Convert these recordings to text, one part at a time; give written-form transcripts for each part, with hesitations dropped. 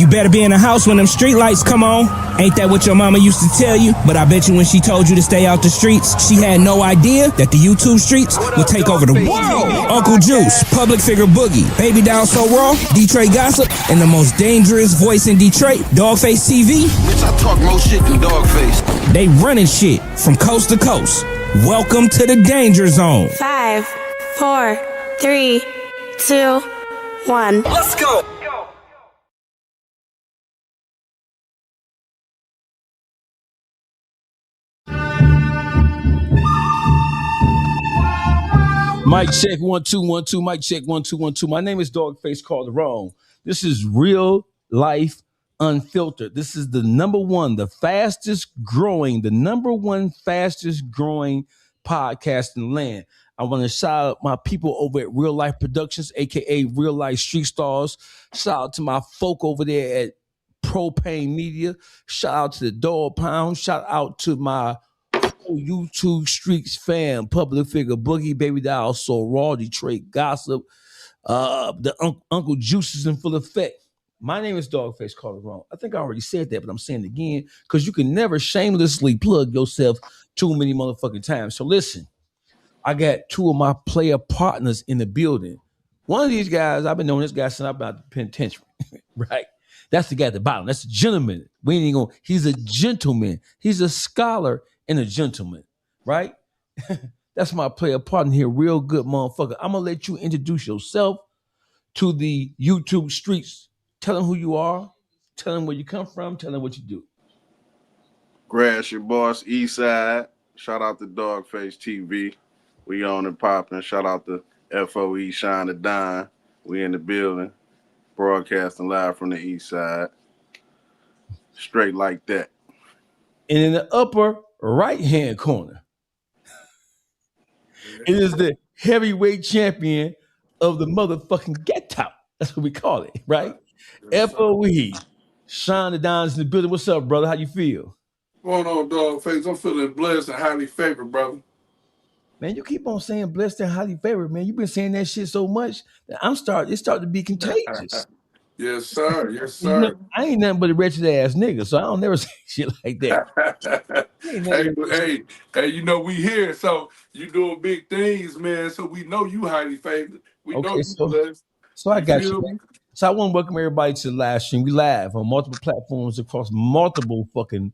You better be in the house when them street lights come on. Ain't that what your mama used to tell you? But I bet you when she told you to stay out the streets, she had no idea that the YouTube streets would take over the world. Uncle Juice, public figure Boogie, Baby Down So Raw, Detroit Gossip, and the most dangerous voice in Detroit, Dawgface TV. Bitch, I talk more shit than Dawgface. They running shit from coast to coast. Welcome to the Danger Zone. 5, 4, 3, 2, 1. Let's go. Mic check 1 2 1 2. Mic check 1 2 1 2. My name is Dawgface Calderon. This is Real Life Unfiltered. This is the number one fastest growing podcast in the land. I want to shout out my people over at Real Life Productions, aka Real Life Street Stars. Shout out to my folk over there at Propane Media. Shout out to the Dog Pound. Shout out to my YouTube Streets fam, public figure Boogie, Baby Doll So Raw, Detroit Gossip, the Uncle Juice is in full effect. My name is Dawgface Calderon. I think I already said that, but I'm saying it again because you can never shamelessly plug yourself too many motherfucking times. So listen, I got two of my player partners in the building. One of these guys, I've been knowing this guy since I've been out the penitentiary, right? That's the guy at the bottom. That's a gentleman. He's a gentleman. He's a scholar and a gentleman, right? That's my player partner here, real good motherfucker. I'm gonna let you introduce yourself to the YouTube streets. Tell them who you are, tell them where you come from, tell them what you do. Gratiot boss, East Side. Shout out to Dawgface TV. We on and popping. Shout out to F.O.E, Shawn The Don. We in the building, broadcasting live from the East Side. Straight like that. And in the upper right-hand corner, it is the heavyweight champion of the motherfucking ghetto. That's what we call it, right? F.O.E. Shawn The Don is in the building. What's up, brother? How you feel? Going on, Dawgface? I'm feeling blessed and highly favored, brother. Man, you keep on saying blessed and highly favored, man. You've been saying that shit so much that it's starting to be contagious. Yes, sir. Yes, sir. You know, I ain't nothing but a wretched ass nigga, so I don't never say shit like that. Hey, you know we here, so you doing big things, man. So we know you highly favored. We know you blessed. So I got you. Man. So I want to welcome everybody to the live stream. We live on multiple platforms across multiple fucking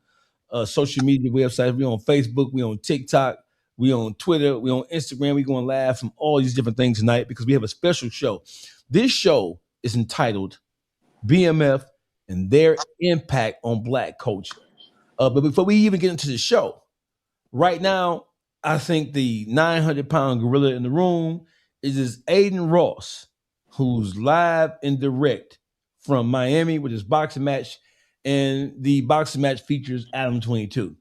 social media websites. We on Facebook, we on TikTok, we on Twitter, we on Instagram. We going live from all these different things tonight because we have a special show. This show is entitled BMF and their impact on Black culture. But before we even get into the show, right now, I think the 900-pound gorilla in the room is Aiden Ross, who's live and direct from Miami with his boxing match. And the boxing match features Adam 22.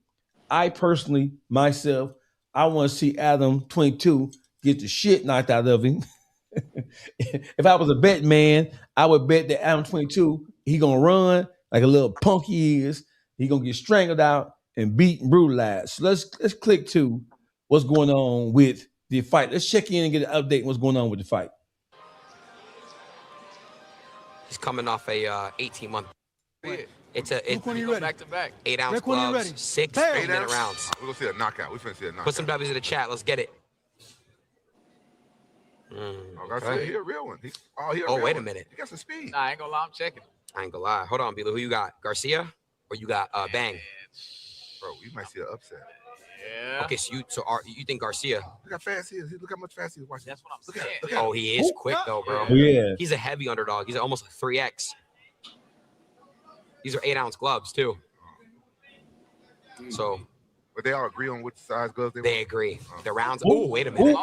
I personally, myself, I want to see Adam 22 get the shit knocked out of him. If I was a bet man, I would bet that Adam 22, he gonna run like a little punk he is. He gonna get strangled out and beat and brutalized. So let's click to what's going on with the fight. Let's check in and get an update on what's going on with the fight. He's coming off a 18-month. It's back to back. 8-ounce gloves, 6 minute rounds. We're gonna see a knockout. We're finna see a knockout. Put some W's in the chat. Let's get it. Okay. He a real one. Wait a minute. He got some speed. Nah, I ain't gonna lie. I'm checking. I ain't gonna lie. Hold on, Bila. Who you got? Garcia or you got Bang? Bro, you might see an upset. Yeah. Okay, so you think Garcia? Look how fast he is. Look how much fast he is. Watch. That's what I'm saying. Oh, he is quick though, bro. Yeah. He's a heavy underdog. He's almost like 3x. These are 8-ounce gloves too. So. But they all agree on which size gloves they want? They agree. The rounds. Oh, wait a minute.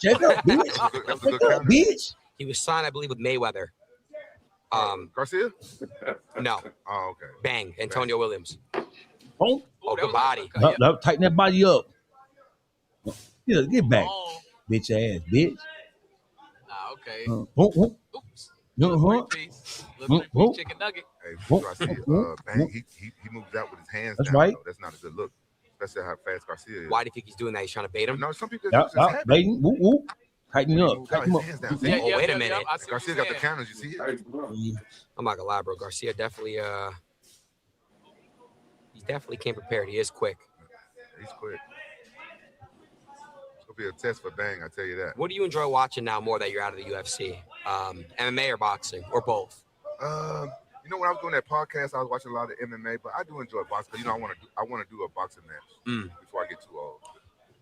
Check up, bitch. He was signed, I believe, with Mayweather. Garcia? No. Oh, okay. Bang. Antonio Williams. Oh, good body. No, tighten that body up. Yeah, get back, bitch ass, bitch. Okay. Oops. Chicken nugget. Hey, Bang, he moves out with his hands. That's down, right. Though. That's not a good look, especially how fast Garcia is. Why do you think he's doing that? He's trying to bait him? No, some people. Baiting. Woo. Tighten it up. Got his hands down. Yeah, Oh, wait a minute. I see what Garcia's you're got the saying. counters. You see it? I'm not gonna lie, bro. Garcia definitely he definitely came prepared. He is quick. He's quick. It's gonna be a test for Bang, I tell you that. What do you enjoy watching now more that you're out of the UFC? MMA or boxing or both? You know, when I was doing that podcast, I was watching a lot of MMA, but I do enjoy boxing. You know, I want to do a boxing match before I get too old.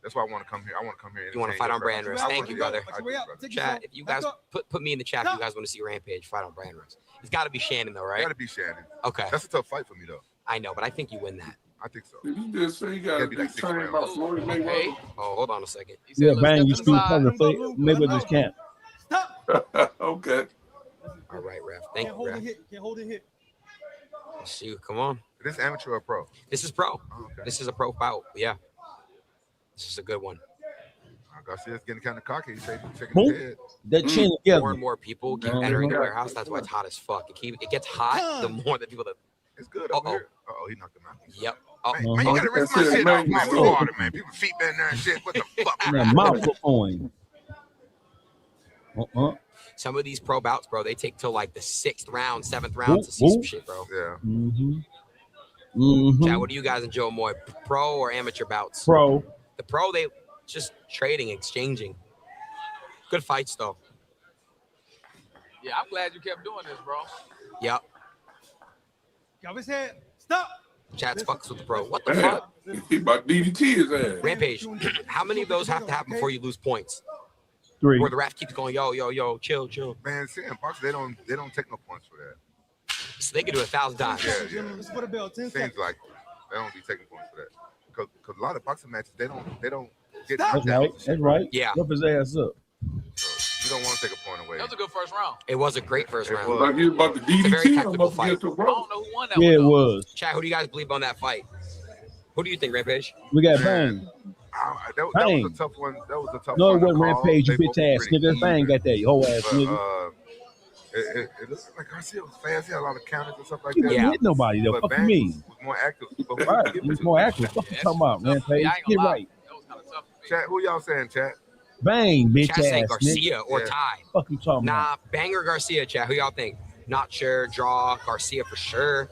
That's why I want to come here. I want to come here. You want to fight on brand risk? Thank you, brother. Brother. Chat, if you guys put me in the chat, if you guys want to see Rampage fight on brand risk. It's got to be Shannon, though, right? Got to be Shannon. Okay. That's a tough fight for me, though. I know, but I think you win that. I think so. Did you just say you got to be like 6 rounds? About Floyd Mayweather? Okay. Oh, hold on a second. Yeah, Bang, you speak from the Mayweather's camp. Okay. All right, ref. Thank you, ref. Can't hold it hit. Let's see. Come on. Is this amateur or pro? This is pro. Oh, okay. This is a pro bout. Yeah. This is a good one. Garcia's getting kind of cocky. He's shaking Who? his head. That chin together. More and more people keep entering the warehouse. That's why it's hot as fuck. It gets hot the more that people that. It's good over here. Uh-oh, he knocked him out. Yep. Man, you gotta rinse my shit off, man, with water, man. People feet been there and shit. What the fuck? That microphone. Some of these pro bouts, bro, they take till like the 6th round, 7th round to see some shit, bro. Yeah. Chad, what do you guys enjoy more, pro or amateur bouts? Pro. The pro, they just trading, exchanging. Good fights, though. Yeah, I'm glad you kept doing this, bro. Yep. Got his head. Stop. Chad's fucks with the pro. What the fuck? He about DDT his ass. Rampage, how many of those have to happen before you lose points? 3. Where the ref keeps going, yo, chill. Man, see, in boxing, they don't take no points for that. So they can do 1,000 times. Yeah. Let's put a bell. 10 Seems seconds. like they don't be taking points for that. Because a lot of boxing matches, they don't get Stop. knocked That's out. right. That's right. Yeah. Up his ass up. You don't want to take a point away. That was a good first round. It was a great first round. Like he was about to It's a very DDT him technical up fight. against the I bro. don't know who won that Yeah, one. it though. was. Chad, who do you guys believe on that fight? Who do you think, Rampage? We got Man. Bang. That Bang. was a tough one. That was a tough No, one. it wasn't to call. Rampage, you They bitch both ass pretty nigga. Bang even. got that, you whole ass But, nigga. it looks like Garcia was fast. He had a lot of counters and stuff like He that. didn't hit nobody though. But Fuck Bang me. was more active. But Right. He was more active. Fuck you talking about, Yeah, Rampage. I ain't Get gonna lie. right. That was kind of tough for me. Chat, who y'all saying, chat? Bang, bitch Chad saying ass nigga. Garcia or Yeah. Ty. Fuck you talking Nah, about. Bang or Garcia, Chad. Who y'all think? Not sure. Draw. Garcia for sure.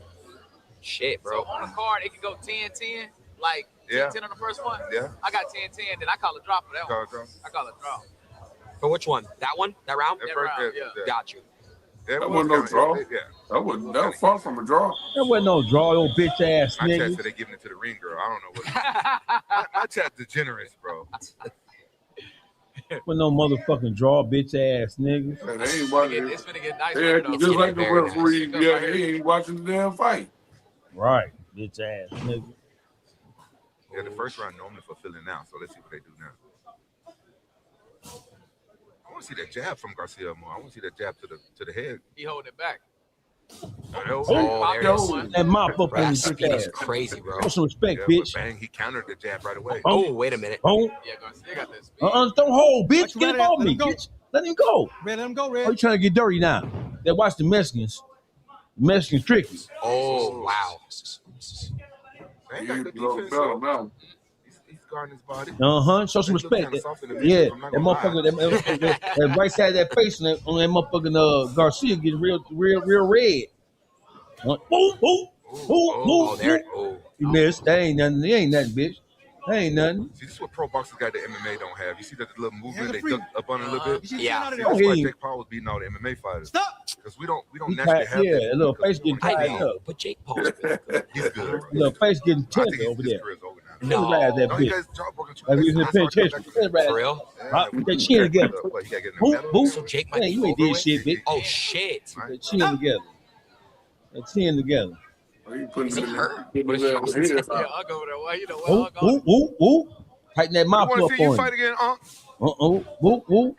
Shit, So bro. on the card, it can go 10-10. Like 10-10 on the first one. Yeah. I got 10-10. Then I call a draw for that one. I call it a draw. For which one? That one? That round? At That first, round, yeah. yeah. Got you. That That was wasn't no kinda- draw. Yeah. That was far from a draw. That wasn't no draw, old bitch ass My chat nigga. said they giving it to the ring girl. I don't know what. my chat degenerates, bro. Wasn't no motherfucking draw, bitch ass nigga. And they ain't watching It's it. gonna get nice. Yeah, right now. just like the very referee, nice. yeah, he ain't watching the damn fight. Right, bitch ass nigga. Yeah, the first round normally for filling out. So let's see what they do now. I want to see that jab from Garcia more. I want to see that jab to the head. He holding it back. Oh, there it Yo. is. That mop up on Ref his speed bitch is ass. crazy, bro. Show some respect, Yeah, bitch. but Bang, he countered the jab right away. Oh, wait a minute. Oh, Yeah, Garcia got that speed. don't hold, bitch. Watch Get Red him off let me, him go. bitch. Let him go. Red, let him go, Oh, you Red. trying to get dirty now? That watch the Mexicans. Mexicans tricky. Oh, wow. Bang He got good blow defense. bell So now. he's guarding his body. Show some They look respect. kinda soft in the Yeah, mix, I'm not that gonna motherfucker, lie. that right side of that face on that motherfucking Garcia getting real red. Ooh, Oh, there it is. He missed. That ain't nothing. He ain't nothing, bitch. That ain't nothing. See, this is what pro boxers got that MMA don't have. You see that little movement Hands they are free. duck up on a little bit. You should Yeah. get out of See, there. that's why Hey. Jake Paul was beating all the MMA fighters. Stop. Because we don't He naturally tight, have yeah, that. a little face getting I tied know, up. but Jake Paul's really good. He's good. Little face getting I think tender over his there. career's over now. No. Look at that No, he bitch. got his jaw broken too. Like he's in the That's hard to come penitentiary. back from. For real? Yeah, Put that chin together. What, he got getting Who? a medal? Who? So Jake might Man, be you ain't over did with? shit, bitch. Oh, shit. Put that chin together. That chin together. He putting Is he it in hurt? his What is head. Charles' Yeah, I'll go over there. Well, you know Ooh, what? I'll go. ooh, ooh, ooh. Tighten that You mouth want up to see you on fight him. again, Ooh, ooh.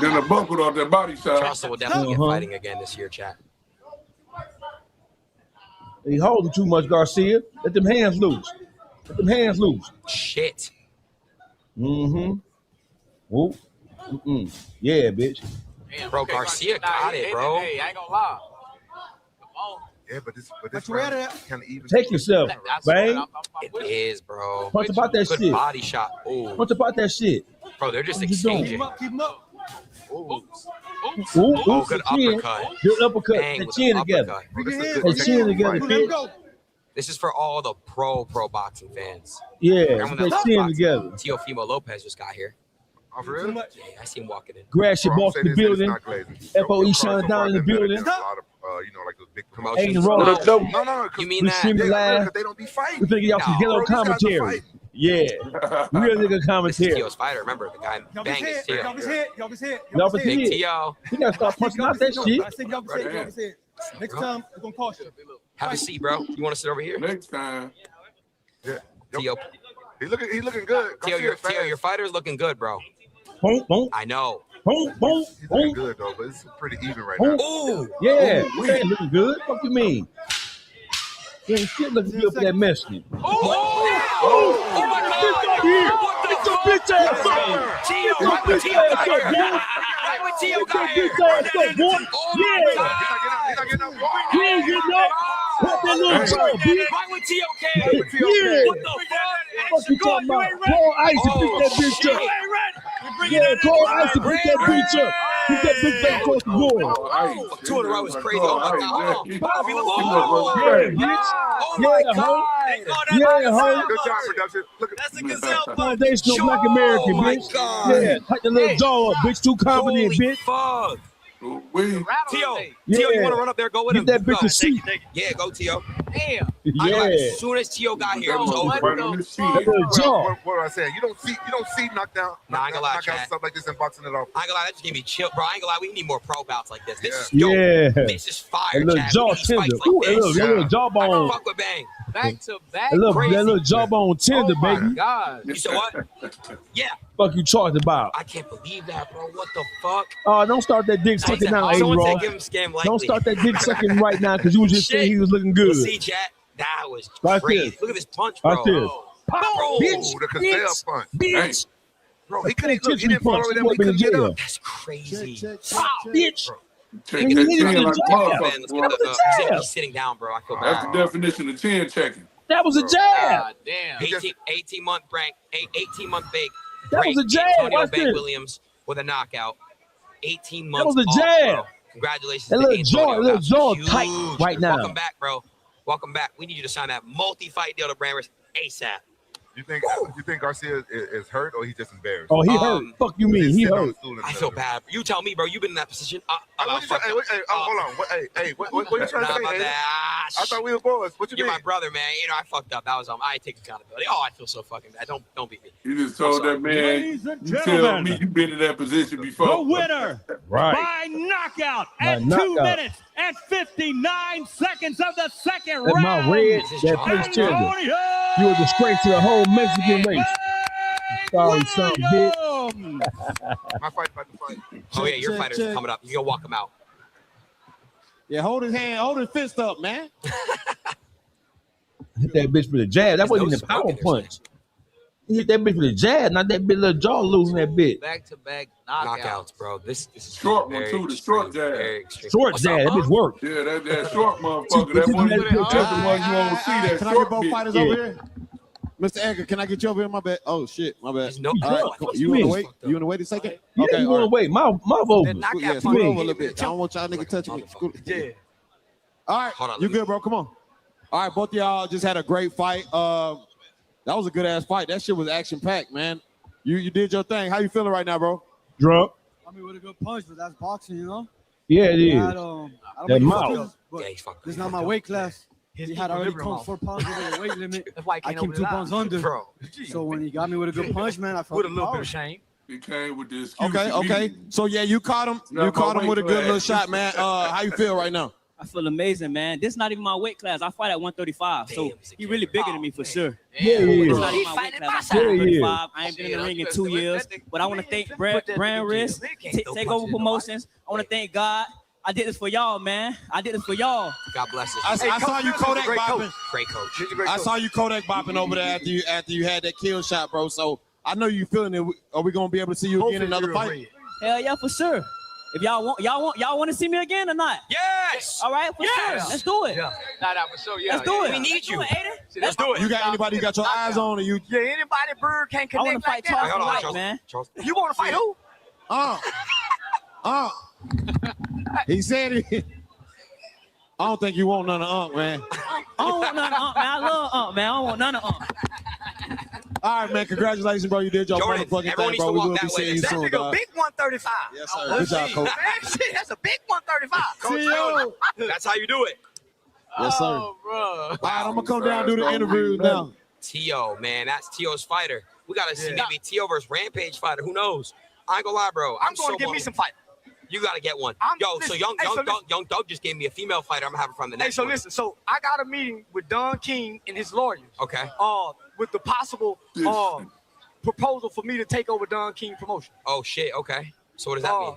Then the buckled off that body shot. Charleston will definitely get fighting again this year, chat. He holding too much, Garcia. Let them hands loose. Let them hands loose. Shit. Mm-hmm. Ooh. Mm-mm. Yeah, bitch. Damn, Bro, okay, Garcia nah, got he it, hit bro. Hey, I ain't gonna lie. Come on. Yeah, but this round kind of even. Take yourself, bang. It is, bro. Punch about that Good shit. body shot. Ooh. Punch about that shit. Bro, they're just What you doing? exchanging. Keep him up. Ooh, Oh, good chin. uppercut. Good uppercut. Bang The with chin the together. uppercut. The chin together, Let him bitch. go. This is for all the pro boxing fans. Yeah, Everyone that the loves chin boxing. together. Teofimo Lopez just got here. Oh, for real? Yeah, I see him walking in. Gratiot Bro, I'm boss saying in the this, building. it's not glazing. F.O.E. Your Shawn card The so Don far in the been better building. than a lot of, like those big Promotions. Ain't wrong. No. No. You mean We that? streaming live. Because they don't be fighting. We finna get y'all some No. yellow Bro, these guys are commentary. fighting. Yeah, real nigga This is commentary. Tio's fighter. Remember, the guy Y'all banged his his Tio. head. Y'all his head. Y'all his head. Y'all his Big head. Tio. You gotta start punching out that shit. I said y'all his head. Y'all his head. Next time, we're going to cost you. Have a seat, bro. You want to sit over here? Next time. Yeah. Tio, He looking good. Tio, your fighter's looking good, bro. Boom, boom, I know. boom, boom, He's boom. looking good though, but it's pretty even right now. Ooh. Yeah, Ooh, that ain't looking good. What you mean? You ain't shit looking good for that Mexican. Oh my God. Get your bitch ass up. Tio, Get your right when bitch Tio ass got up, here. boy. Right when Tio Get your got here. bitch ass up, boy. Oh my Yeah. God. He's not getting up. He ain't getting up. Put that little ball, bitch. Right when Tio came. Yeah. What the fuck? What you talking about? Call Ice and pick that bitch up. Yeah, call Ice and pick that bitch up. Pick that bitch back across the board. 2 in a row is crazy. Oh my God. Yeah, Oh my yeah, ho. God. Yeah, ho. Good job, production. Look at That's a gazelle punch. Foundational Black American, Oh my bitch. God. Yeah, tighten the little jaw up, bitch. Too confident, Holy bitch. fuck. We. Tio, Yeah. Tio, you want to run up there? Go with him. Get that bitch Go. a seat. Yeah, go, Tio. Damn. Yeah. As soon as Tio got here, it was over. Right on his feet. That little jaw. what was I saying? You don't see knockdown, Nah, I ain't gonna lie, knockout Chad. stuff like this in boxing at all. I ain't gonna lie, that just gave me chill, bro. I ain't gonna lie, we need more pro bouts like this. This is Yeah. dope. This is fire, That little Chad. jaw We need tender. fights Ooh, like that this. little I can jawbone. fuck with Bang. Back to back. That Crazy. little jawbone tender, Oh my baby. God. You said what? Yeah. Fuck you talking about? I can't believe that, bro. What the fuck? Oh, don't start that dick sucking now, Someone A-Raw. said give him scam likely. Don't start that dick sucking right now because you was just saying he was looking good. We'll see, chat. That was Watch crazy. this. Look at this punch, bro. Watch this. Bro, Ooh, the gazelle punch. Bitch. Bro, he couldn't look. He didn't follow it. He couldn't get up. That's crazy. Bitch. Check And that he hit chin him like with a a jab. motherfucker. boy. That was a jab. He's sitting down, bro. I feel That's bad. the definition of chin checking. That was a jab. God damn. 18-month break. 18-month break. That was a jab. Antonio Watch Bang this. Williams with a knockout. 18 That months was a off, jab. bro. Congratulations That to little Antonio. jaw, little That's jaw huge. tight right now. Welcome back, bro. Welcome back. We need you to sign that multi-fight deal to Branders ASAP. You think Garcia is hurt or he's just embarrassed? Oh, he hurt. Fuck you mean? He hurt. I feel bad. You tell me, bro. You've been in that position. Hold on. What you trying to Nah, say? my Hayden? bad. I thought we were boys. What you You're mean? my brother, man. You know, I fucked up. That was I take accountability. Oh, I feel so fucking bad. Don't beat me. You just told that man, Ladies and you tell gentlemen, me you've been in that position before. the winner Right. by knockout By at 2 knockout. minutes and 59 seconds of the second That round. my red, that face tender. You a disgrace to the whole Mexican race. Sorry, son, bitch. My fight about to fight. Oh yeah, your fighter's coming up. You go walk him out. Yeah, hold his fist up, man. Hit that bitch with a jab. That wasn't even a power punch. He hit that bitch with a jab, not that big little jaw losing that bitch. Back to back Knockouts, bro. This is Short one very too, the extreme, short jab. very extreme. Short What's jab, up, that bitch huh? worked. Yeah, that short motherfucker. That one, that's the one you won't see. That Can I short get both bitch. fighters Yeah. over here? Mr. Edgar, can I get you over here? My bad. Oh shit, my bad. There's no All right, fuck. You want to Yes. wait? You want to wait a second? Yeah, Okay, you all want to right. wait. Mouth That open. knockout Yeah, punch. scoot over a me. little bit. I don't want y'all niggas touching me. Scoot. Yeah. All right, Hold on, you let me- good, bro? Come on. All right, both of y'all just had a great fight. That was a good ass fight. That shit was action packed, man. You did your thing. How you feeling right now, bro? Drunk. I mean, with a good punch, but that's boxing, you know? Yeah, it is. I don't That make it mouth. fucked up, but Yeah, he's fucked. this is not my weight class. His He had already equilibrium come off. 4 pounds over the weight limit. That's why he I can't came open 2 his pounds eyes. under. Bro. So when he got me with a good punch, man, I felt With a the little power. bit of shame. He came with this. excuse Okay, to okay. me. So yeah, you caught him. Not You caught my him with a weight good little class. shot, man. How you feel right now? I feel amazing, man. This is not even my weight class. I fight at 135, so Damn, he's a he really killer. bigger than me for sure. Yeah, But he it's is. not He even my weight fighting class. I my fight at side. 35. I ain't been in the Yeah, ring in you 2 better- years. But I want to thank Brand Risk, Take Over Promotions. I want to thank God. I did this for y'all, man. I did this for y'all. God bless us. I saw you Kodak bopping. Great coach. I saw you Kodak bopping over there after you had that kill shot, bro. So I know you feeling it. Are we gonna be able to see you again in another fight? Hell yeah, for sure. If y'all want to see me again or not? Yes. All right, for sure. Let's do it. Yeah. Nah, for sure. Yeah. Let's do it. We need you. Let's do it. You got anybody you got your eyes on, or you? Yeah, anybody Bird can connect. I want to fight Charles Hold on, White, Charles. man. You want to fight who? He said it. I don't think you want none of Unc, man. I don't want none of Unc, man. I love Unc, man. I don't want none of Unc. All right, man. Congratulations, bro. You did your Jordan, motherfucking everyone thing, needs bro. to We walk will be that way. seeing you That soon, nigga dog. big 135. Yes, sir. Good job, coach. Man, shit, that's a big 135. Coach, that's how you do it. Yes, sir. Oh, bro. All right, I'm gonna come down and do the interviews now. T.O., man, that's T.O.'s fighter. We gotta see maybe T.O. versus Rampage fighter. Who knows? I ain't gonna lie, bro. I'm going to get me some fight. You gotta get one. So listen, Young Doug just gave me a female fighter. I'm gonna have her from the Hey, next so one. listen. So I got a meeting with Don King and his lawyers. Okay. With the possible proposal for me to take over Don King promotion. Oh shit. Okay. So what does that mean?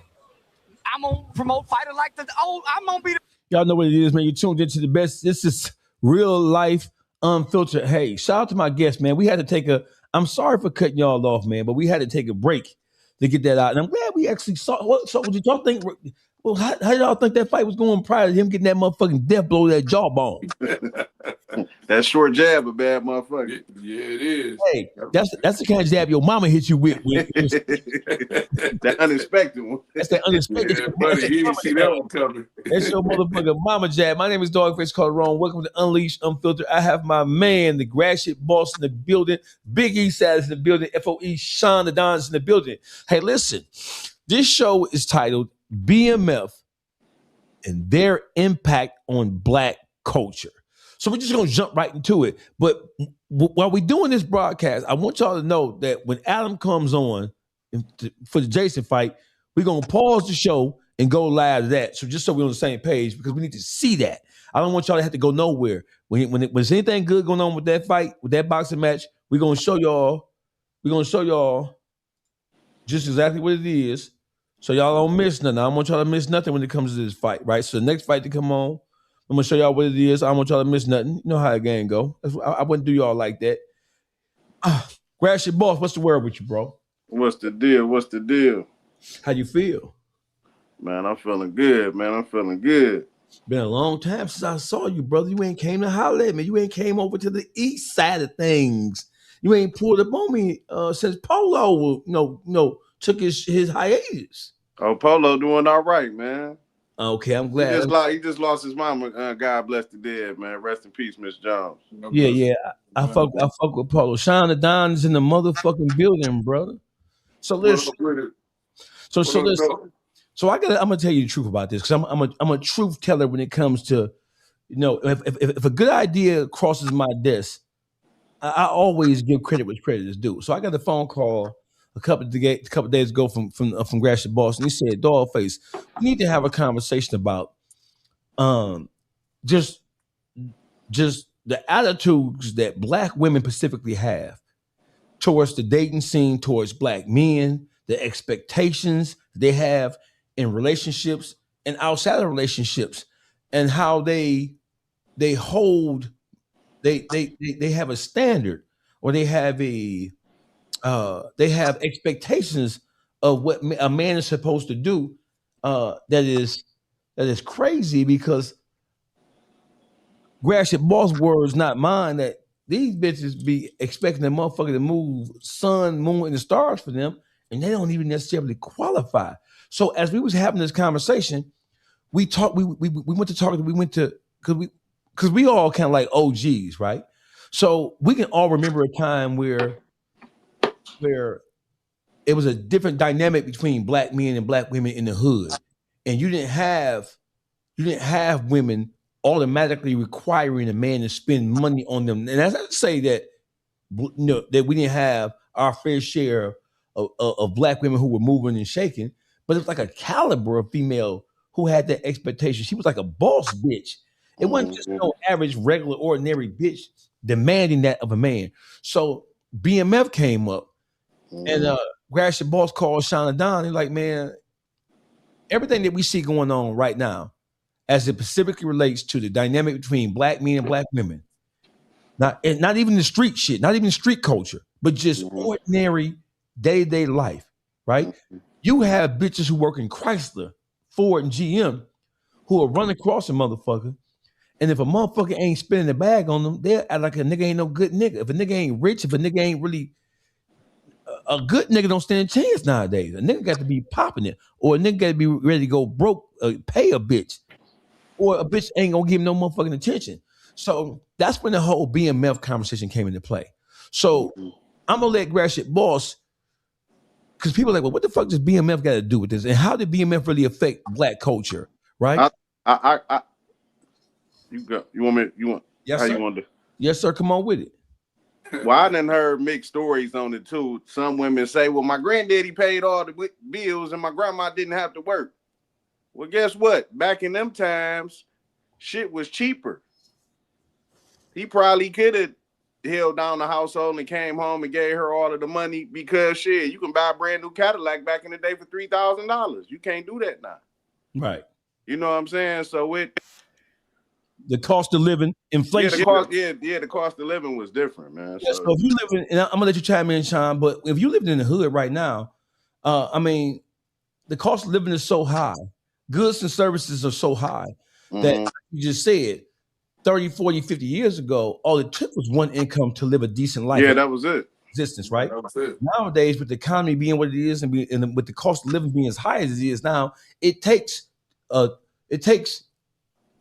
I'm gonna promote fighter like the old. I'm gonna be the. Y'all know what it is, man. You tuned into the best. This is real life, unfiltered. Hey, shout out to my guest, man. We had to take I'm sorry for cutting y'all off, man, but we had to take a break to get that out. And I'm glad we actually saw. So did y'all think? Well, how did y'all think that fight was going prior to him getting that motherfucking death blow to that jawbone? That short jab, a bad motherfucker. Yeah, it is. Hey, that's the kind of jab your mama hit you with. That unexpected one. That's that unexpected. Yeah, buddy, he didn't see that one coming. That's your motherfucking mama jab. My name is Dawgface Calderon. Welcome to Unleashed Unfiltered. I have my man, the Gratiot boss in the building. Big Eastside is in the building. F.O.E. Shawn The Don is in the building. Hey, listen. This show is titled BMF and their impact on Black culture. So we're just going to jump right into it. But while we're doing this broadcast, I want y'all to know that when Adam comes on for the Jason fight, we're going to pause the show and go live to that. So just so we're on the same page, because we need to see that. I don't want y'all to have to go nowhere. When there's anything good going on with that fight, with that boxing match, we're going to show y'all just exactly what it is. So y'all don't miss nothing. I don't want y'all to miss nothing when it comes to this fight, right? So the next fight to come on, I'm gonna show y'all what it is. I don't want y'all to miss nothing. You know how the game go. I wouldn't do y'all like that. Gratiot boss, what's the word with you, bro? What's the deal? What's the deal? How you feel? Man, I'm feeling good, man. I'm feeling good. Been a long time since I saw you, brother. You ain't came to holler at me. You ain't came over to the east side of things. You ain't pulled up on me since Polo, took his hiatus. Oh, Polo doing all right, man. Okay, I'm glad. He just lost his mama. God bless the dead, man. Rest in peace, Miss Jones. Yeah. I fuck with Polo. Shawn The Don is in the motherfucking building, brother. So listen. So listen. So I'm gonna tell you the truth about this, because I'm a truth teller when it comes to, if a good idea crosses my desk, I always give credit where credit is due. So I got a phone call a couple of days ago from Gratiot boss, and he said, "Dawgface, we need to have a conversation about just the attitudes that Black women specifically have towards the dating scene, towards Black men, the expectations they have in relationships and outside of relationships, and how they hold they have a standard, or they have expectations of what a man is supposed to do. That is crazy, because Gratiot boss words, not mine, that these bitches be expecting the motherfucker to move sun, moon, and the stars for them, and they don't even necessarily qualify. So as we was having this conversation, we went to because we all kind of like OGs, right? So we can all remember a time where it was a different dynamic between Black men and Black women in the hood, and you didn't have women automatically requiring a man to spend money on them. And that's not to say that that we didn't have our fair share of Black women who were moving and shaking, but it was like a caliber of female who had that expectation. She was like a boss bitch. It wasn't just no average, regular, ordinary bitch demanding that of a man. So BMF came up, and Gratiot boss called Shawn The Don. He's like, man, everything that we see going on right now, as it specifically relates to the dynamic between Black men and Black women, not even the street shit, not even street culture, but just ordinary day-to-day life, right? You have bitches who work in Chrysler Ford and GM who will run across a motherfucker. And if a motherfucker ain't spending the bag on them, they'll act like a nigga ain't no good nigga. If a nigga ain't rich, if a nigga ain't really a good nigga, don't stand a chance nowadays. A nigga got to be popping it, or a nigga got to be ready to go broke, pay a bitch, or a bitch ain't gonna give him no motherfucking attention. So that's when the whole BMF conversation came into play. So I'm gonna let Gratiot boss, because people are like, well, what the fuck does BMF got to do with this, and how did BMF really affect black culture? Right? You go. You want me? You want? Yes, how sir. you want to? Yes, sir. Come on with it. Well, I done heard mixed stories on it too. Some women say, well, my granddaddy paid all the bills and my grandma didn't have to work. Well, guess what? Back in them times, shit was cheaper. He probably could have held down the household and came home and gave her all of the money, because shit, you can buy a brand new Cadillac back in the day for $3,000. You can't do that now. Right. You know what I'm saying? So the cost of living, inflation. The cost of living was different, man. Yeah, so if you live in, and I'm gonna let you chime in, Sean, but if you lived in the hood right now, I mean, the cost of living is so high, goods and services are so high that, like you just said, 30, 40, 50 years ago, all it took was one income to live a decent life. Yeah, that was it. Existence, right? That was it. Nowadays, with the economy being what it is, and with the cost of living being as high as it is now, it takes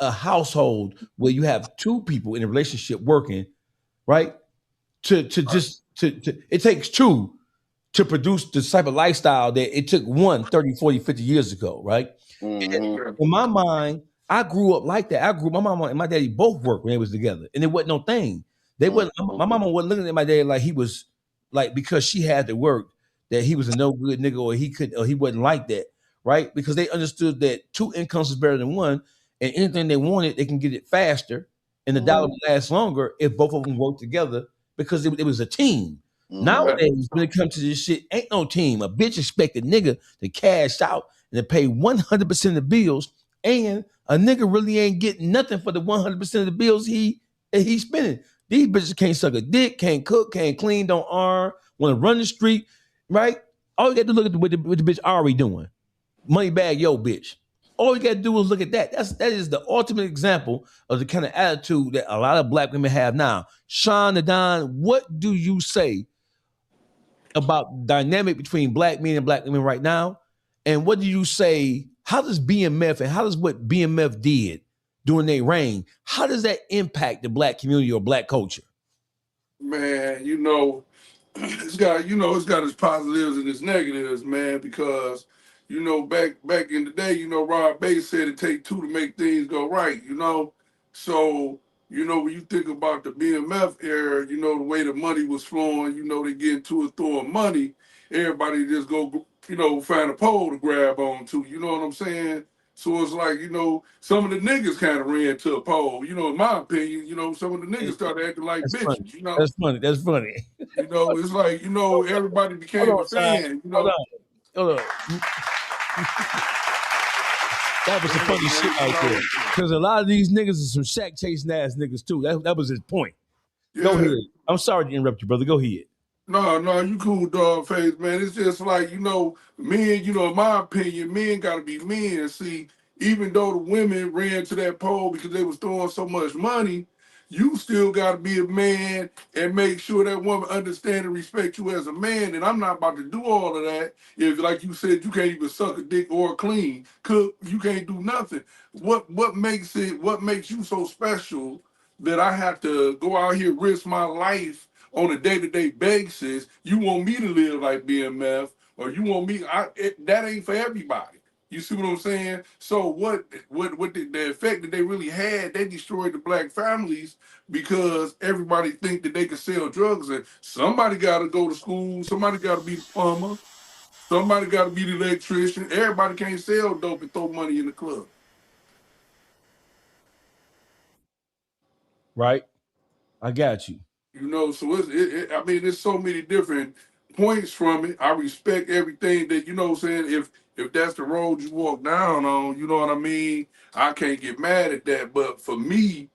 a household where you have two people in a relationship working, right? It takes two to produce the type of lifestyle that it took 30, 40, 50 years ago, right? In my mind, I grew up like that. My mama and my daddy both worked when they was together, and it wasn't no thing. My mama wasn't looking at my dad like he was, like, because she had to work, that he was a no good nigga, or he wasn't like that, right? Because they understood that two incomes is better than one, and anything they wanted, they can get it faster, and the dollar will last longer if both of them work together, because it was a team. Nowadays, when it comes to this shit, ain't no team. A bitch expect a nigga to cash out and to pay 100% of the bills, and a nigga really ain't getting nothing for the 100% of the bills he's spending. These bitches can't suck a dick, can't cook, can't clean, don't iron, want to run the street, right? All you got to look at what the bitch already doing. Money bag, yo, bitch. All you got to do is look at that. That is the ultimate example of the kind of attitude that a lot of black women have now. Shawn The Don, what do you say about dynamic between black men and black women right now? And what do you say, how does BMF and how does what BMF did during their reign, how does that impact the black community or black culture? Man, it's got its positives and its negatives, man, because back in the day, Rob Bass said it take two to make things go right, So, when you think about the BMF era, the way the money was flowing, they get into it throwing money, everybody just go, find a pole to grab on to, you know what I'm saying? So it's like, some of the niggas kind of ran to a pole, in my opinion, some of the niggas started acting like bitches, That's funny. It's like, everybody became a fan, Hold on. That was some funny shit right there. Because a lot of these niggas are some shack chasing ass niggas too. That was his point. Yeah. Go ahead. I'm sorry to interrupt you, brother. Go ahead. No, you cool, Dawgface, man. It's just like, men, in my opinion, men gotta be men. See, even though the women ran to that pole because they was throwing so much money, you still gotta be a man and make sure that woman understand and respect you as a man. And I'm not about to do all of that if, like you said, you can't even suck a dick or clean, cook, you can't do nothing. What makes you so special that I have to go out here, risk my life on a day-to-day basis? You want me to live like BMF, or you want me? That ain't for everybody. You see what I'm saying? So what the effect that they really had? They destroyed the black families because everybody think that they can sell drugs, and somebody got to go to school. Somebody got to be the plumber. Somebody got to be the electrician. Everybody can't sell dope and throw money in the club. Right. I got you. So there's so many different points from it. I respect everything that, if that's the road you walk down on, you know what I mean? I can't get mad at that. But for me,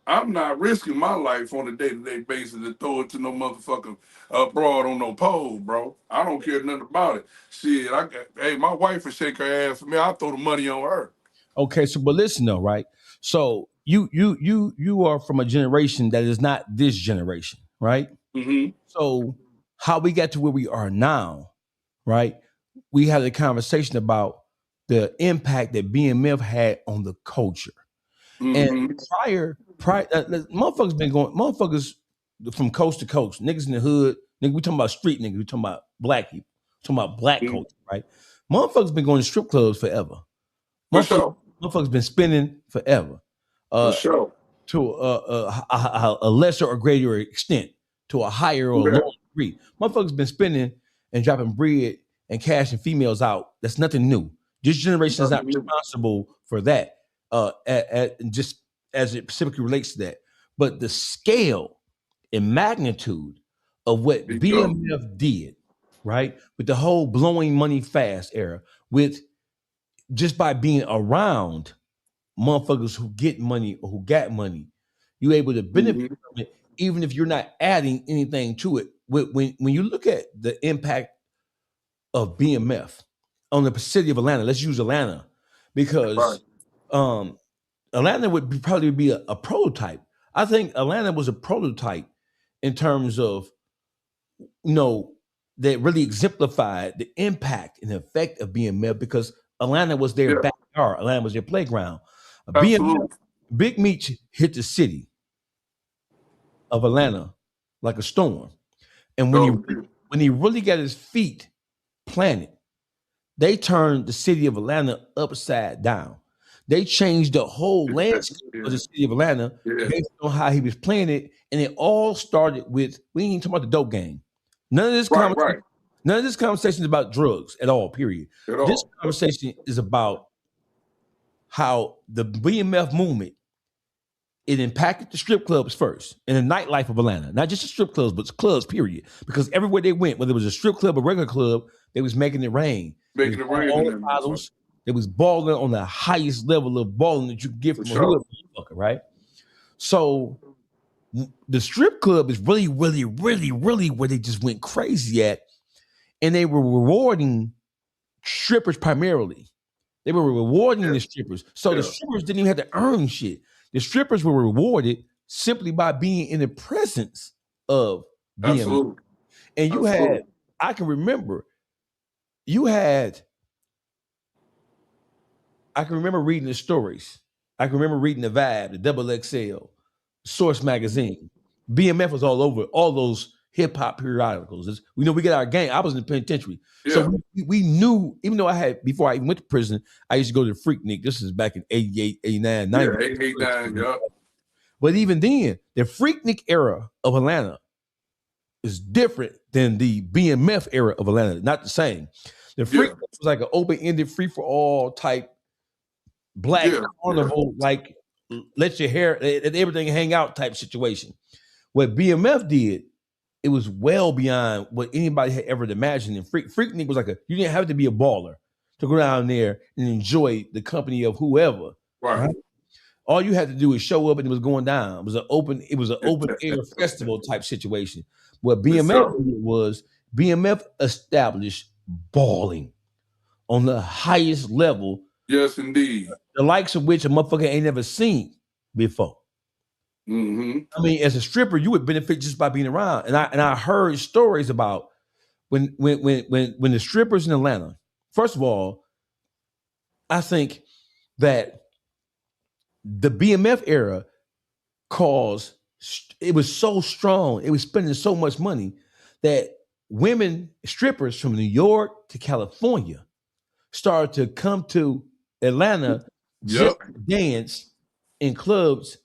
I'm not risking my life on a day-to-day basis to throw it to no motherfucking broad on no pole, bro. I don't care nothing about it. Shit, hey, my wife will shake her ass for me. I'll throw the money on her. Okay, so but listen though, right? So you are from a generation that is not this generation, right? Mm-hmm. So how we got to where we are now, right? We had a conversation about the impact that BMF had on the culture. And prior, motherfuckers from coast to coast, niggas in the hood, nigga, we talking about street niggas, we talking about black people, talking about black culture, right? Motherfuckers been going to strip clubs forever. Motherfuckers been spending forever. To a lesser or greater extent, to a higher or lower degree. Motherfuckers been spending and dropping bread and cashing females out. That's nothing new. This generation is not responsible for that. Just as it specifically relates to that, but the scale and magnitude of what BMF did, right, with the whole blowing money fast era, with just by being around motherfuckers who get money or who got money, you're able to benefit from it, even if you're not adding anything to it. When you look at the impact of BMF on the city of Atlanta, let's use Atlanta because Atlanta would probably be a prototype. I think Atlanta was a prototype in terms of, that really exemplified the impact and the effect of BMF because Atlanta was their backyard. Atlanta was their playground. BMF, Big Meech hit the city of Atlanta like a storm. And when he really got his feet planted, they turned the city of Atlanta upside down. They changed the whole landscape of the city of Atlanta based on how he was playing it. And it all started with, we ain't even talking about the dope game. None of this conversation is about drugs at all, period. This conversation is about how the BMF movement, it impacted the strip clubs first and the nightlife of Atlanta. Not just the strip clubs, but clubs, period. Because everywhere they went, whether it was a strip club or regular club, they was making it rain. They was balling on the highest level of balling that you could get from a hood motherfucker, right? So the strip club is really, really, really, really where they just went crazy at. And they were rewarding strippers primarily. They were rewarding the strippers. So the strippers didn't even have to earn shit. The strippers were rewarded simply by being in the presence of BMF. And you had, I can remember reading the stories. I can remember reading the Vibe, the Double XL, Source Magazine. BMF was all over all those hip hop periodicals. We know we get our game. I was in the penitentiary. So we knew, even though before I even went to prison, I used to go to the Freaknik. This is back in 88, 89, 90. 89, But even then, the Freaknik era of Atlanta is different than the BMF era of Atlanta. Not the same. The Freaknik was like an open-ended, free-for-all type black carnival, like let your hair, let everything hang out type situation. What BMF did, it was well beyond what anybody had ever imagined. And Freaknik was like you didn't have to be a baller to go down there and enjoy the company of whoever. Right? All you had to do is show up and it was going down. It was an open air festival type situation. What BMF did was BMF established balling on the highest level. Yes, indeed. The likes of which a motherfucker ain't never seen before. I mean, as a stripper, you would benefit just by being around. And I heard stories about when the strippers in Atlanta. First of all, I think that the BMF era it was so strong, it was spending so much money that women strippers from New York to California started to come to Atlanta just to dance in clubs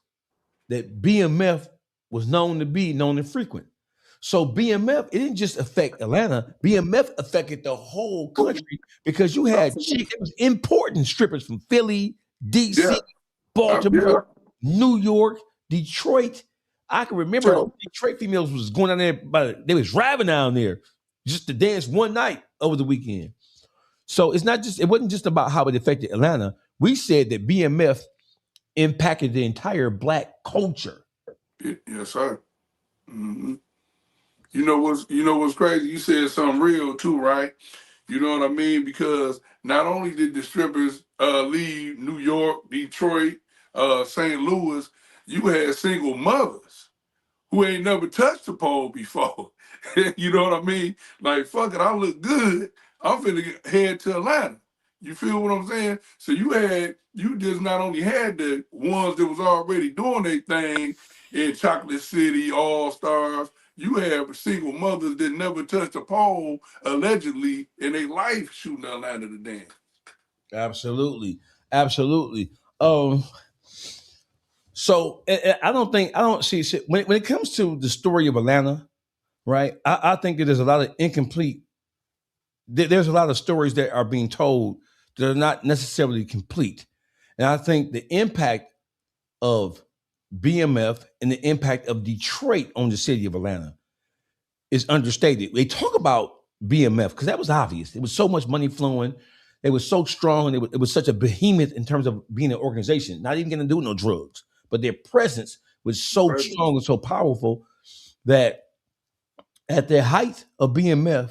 that BMF was known to frequent. So BMF, it didn't just affect Atlanta, BMF affected the whole country because you had it was important strippers from Philly, DC, Baltimore, New York, Detroit. I can remember Detroit females was going down there, they was driving down there just to dance one night over the weekend. So it wasn't just about how it affected Atlanta. We said that BMF impacted the entire black culture. Yes, sir. Mm-hmm. You know what's crazy? You said something real too, right? You know what I mean? Because not only did the strippers leave New York, Detroit, St. Louis, you had single mothers who ain't never touched the pole before. You know what I mean? Like, fuck it, I look good. I'm finna head to Atlanta. You feel what I'm saying? So you just not only had the ones that was already doing their thing in Chocolate City, All Stars, you have single mothers that never touched a pole, allegedly, in their life shooting Atlanta to dance. Absolutely. Absolutely. So I don't see shit. When it comes to the story of Atlanta, right? I think that there's a lot of incomplete. There's a lot of stories that are being told that are not necessarily complete. And I think the impact of BMF and the impact of Detroit on the city of Atlanta is understated. They talk about BMF because that was obvious. It was so much money flowing. It was so strong. And it was such a behemoth in terms of being an organization, not even going to do no drugs. But their presence was so strong and so powerful that at the height of BMF,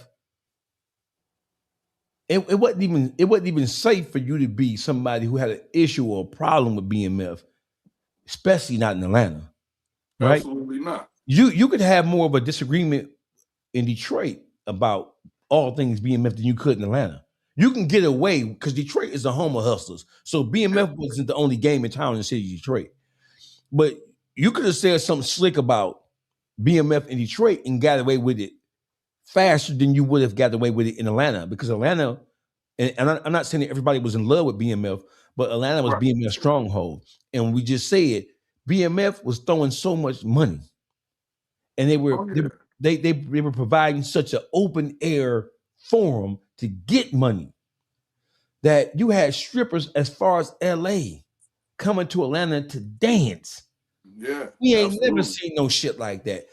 it wasn't even safe for you to be somebody who had an issue or a problem with BMF, especially not in Atlanta. Right? Absolutely not. You could have more of a disagreement in Detroit about all things BMF than you could in Atlanta. You can get away because Detroit is the home of hustlers. So BMF wasn't the only game in town in the city of Detroit. But you could have said something slick about BMF in Detroit and got away with it faster than you would have got away with it in Atlanta, because Atlanta, and I'm not saying that everybody was in love with BMF, but Atlanta was BMF's stronghold. And we just said BMF was throwing so much money, and they were providing such an open air forum to get money that you had strippers as far as LA coming to Atlanta to dance. Yeah, we ain't never seen no shit like that.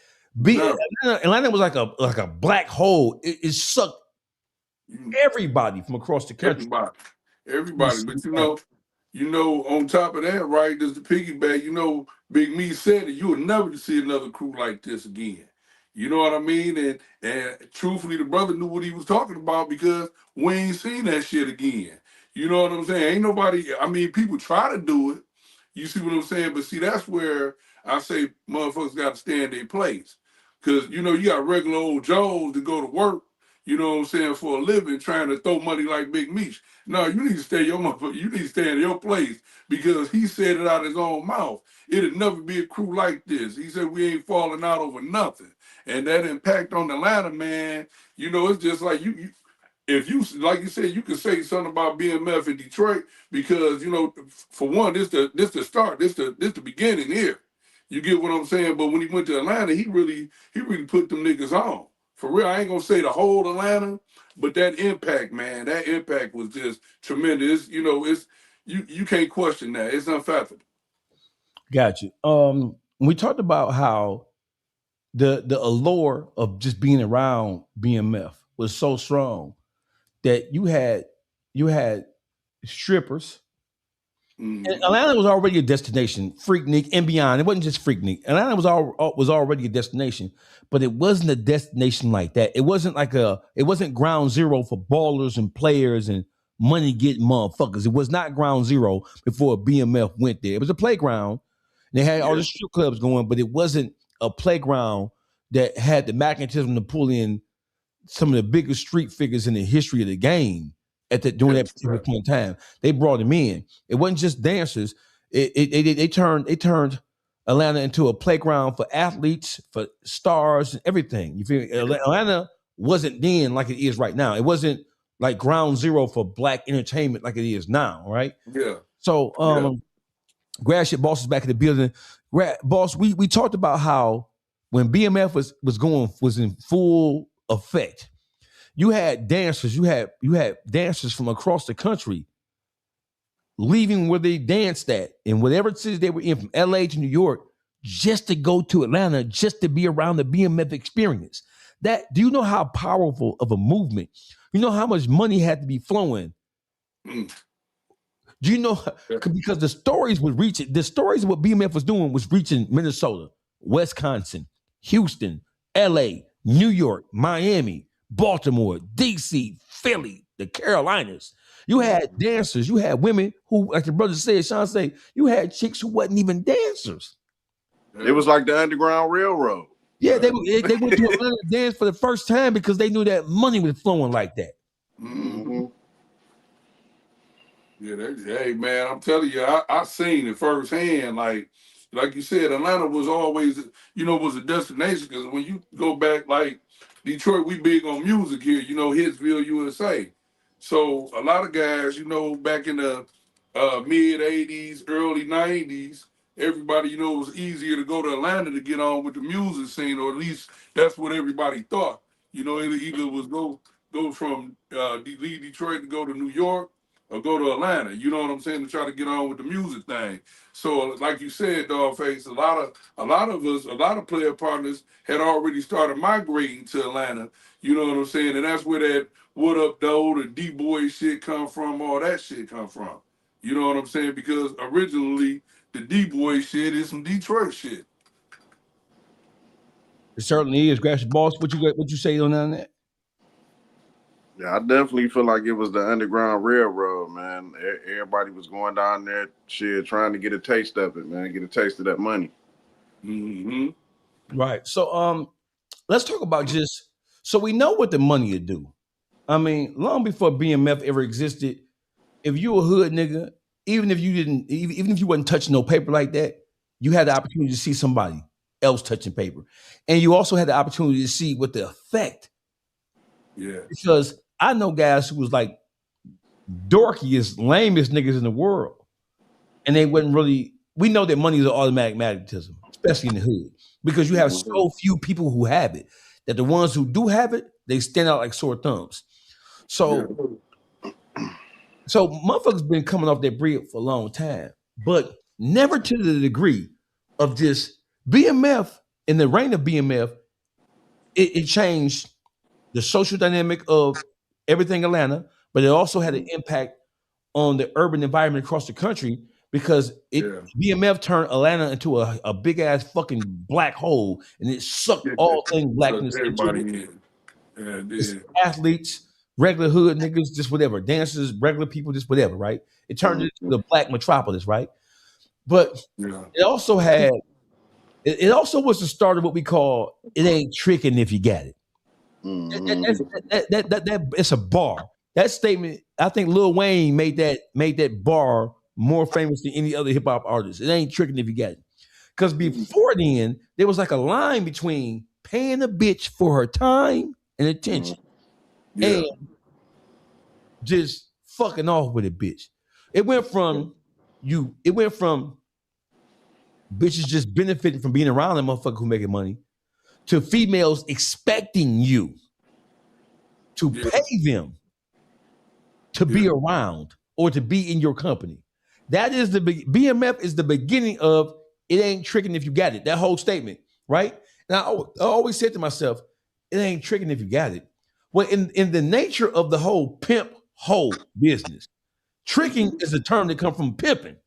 Atlanta was like a black hole. It sucked everybody from across the country. Everybody. But you know, on top of that, right, there's the piggyback. Big Me said that you will never see another crew like this again. You know what I mean? And truthfully, the brother knew what he was talking about, because we ain't seen that shit again. You know what I'm saying? Ain't nobody, people try to do it. You see what I'm saying? But see, that's where I say motherfuckers got to stay in their place. Because, you got regular old Joes that go to work, you know what I'm saying, for a living, trying to throw money like Big Meech. No, you need to stay you need to stay in your place, because he said it out of his own mouth. It'll never be a crew like this. He said we ain't falling out over nothing. And that impact on Atlanta, man, it's just like if you, like you said, you can say something about BMF in Detroit, because, for one, this the start, this the beginning here. You get what I'm saying? But when he went to Atlanta, he really put them niggas on. For real, I ain't gonna say the whole Atlanta, but that impact, man, that impact was just tremendous. You can't question that. It's unfathomable. Got you. We talked about how the allure of just being around BMF was so strong that you had strippers. And Atlanta was already a destination, Freaknik and beyond. It wasn't just Freaknik. Atlanta was already a destination, but it wasn't a destination like that. It wasn't ground zero for ballers and players and money getting motherfuckers. It was not ground zero before BMF went there. It was a playground. They had all the strip clubs going, but it wasn't a playground that had the magnetism to pull in some of the biggest street figures in the history of the game during that particular point in time. They brought them in. It wasn't just dancers. They turned Atlanta into a playground for athletes, for stars, and everything. You feel Atlanta wasn't then like it is right now. It wasn't like ground zero for black entertainment like it is now, right? Yeah. So Gratiot Boss is back in the building. Boss, we talked about how when BMF was in full effect, you had dancers, you had dancers from across the country leaving where they danced at in whatever cities they were in, from LA to New York, just to go to Atlanta, just to be around the BMF experience. Do you know how powerful of a movement? You know how much money had to be flowing Do you know? Because the stories was reaching, the stories of what BMF was doing was reaching Minnesota, Wisconsin, Houston, LA, New York, Miami, Baltimore, DC, Philly, the Carolinas. You had dancers, you had women who, like the brother said, Shawn said, you had chicks who wasn't even dancers. It was like the Underground Railroad. Yeah, they went to Atlanta to dance for the first time because they knew that money was flowing like that. Mm-hmm. Yeah, hey man, I'm telling you, I seen it firsthand. Like you said, Atlanta was always, was a destination because when you go back, like Detroit, we big on music here. Hitsville, USA. So a lot of guys, back in the mid '80s, early '90s, everybody, it was easier to go to Atlanta to get on with the music scene, or at least that's what everybody thought. It either was go from leave Detroit to go to New York, or go to Atlanta, you know what I'm saying, to try to get on with the music thing. So, like you said, Dawgface, a lot of player partners had already started migrating to Atlanta. You know what I'm saying, and that's where that What Up Though, the D-Boy shit come from, all that shit come from. You know what I'm saying, because originally the D-Boy shit is some Detroit shit. It certainly is. Gratiot Boss, what you say on that? Yeah, I definitely feel like it was the Underground Railroad, man. Everybody was going down there, shit, trying to get a taste of it, man. Get a taste of that money. Mm-hmm. Right. So, let's talk about so we know what the money would do. I mean, long before BMF ever existed, if you a hood nigga, even if you wasn't touching no paper like that, you had the opportunity to see somebody else touching paper, and you also had the opportunity to see what the effect. Yeah. Because I know guys who was like dorkiest, lamest niggas in the world. And they wasn't really, we know that money is an automatic magnetism, especially in the hood, because you have so few people who have it, that the ones who do have it, they stand out like sore thumbs. So, so motherfuckers been coming off their bread for a long time, but never to the degree of just BMF. In the reign of BMF, it changed the social dynamic of everything Atlanta, but it also had an impact on the urban environment across the country because BMF turned Atlanta into a big ass fucking black hole, and it sucked all things blackness everybody into in. Just athletes, regular hood niggas, just whatever, dancers, regular people, just whatever, right? It turned it into the black metropolis, right? But it also had, it also was the start of what we call "it ain't tricking if you got it." That it's a bar. That statement, I think Lil Wayne made that bar more famous than any other hip hop artist. It ain't tricking if you got it. Because before then, there was like a line between paying a bitch for her time and attention and just fucking off with a bitch. It went from bitches just benefiting from being around a motherfucker who making money to females expecting you to pay them to be around or to be in your company. That is BMF is the beginning of "it ain't tricking if you got it." That whole statement, right? And I always said to myself, "It ain't tricking if you got it." Well, in the nature of the whole pimp hoe business, tricking is a term that comes from pimping,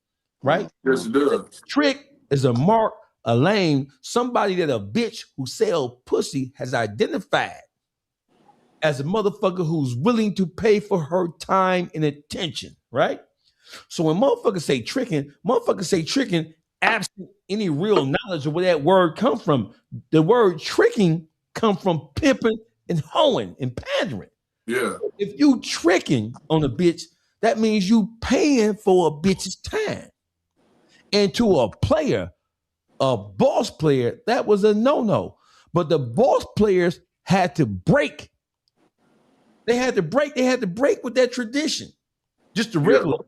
right? Yes, it does. Trick is a mark, a lane, somebody that a bitch who sell pussy has identified as a motherfucker who's willing to pay for her time and attention, right? So when motherfuckers say tricking absent any real knowledge of where that word come from. The word tricking come from pimping and hoeing and pandering. Yeah. If you tricking on a bitch, that means you paying for a bitch's time. And to a player, a boss player, that was a no-no. But the boss players had to break. They had to break with that tradition. Just the regular.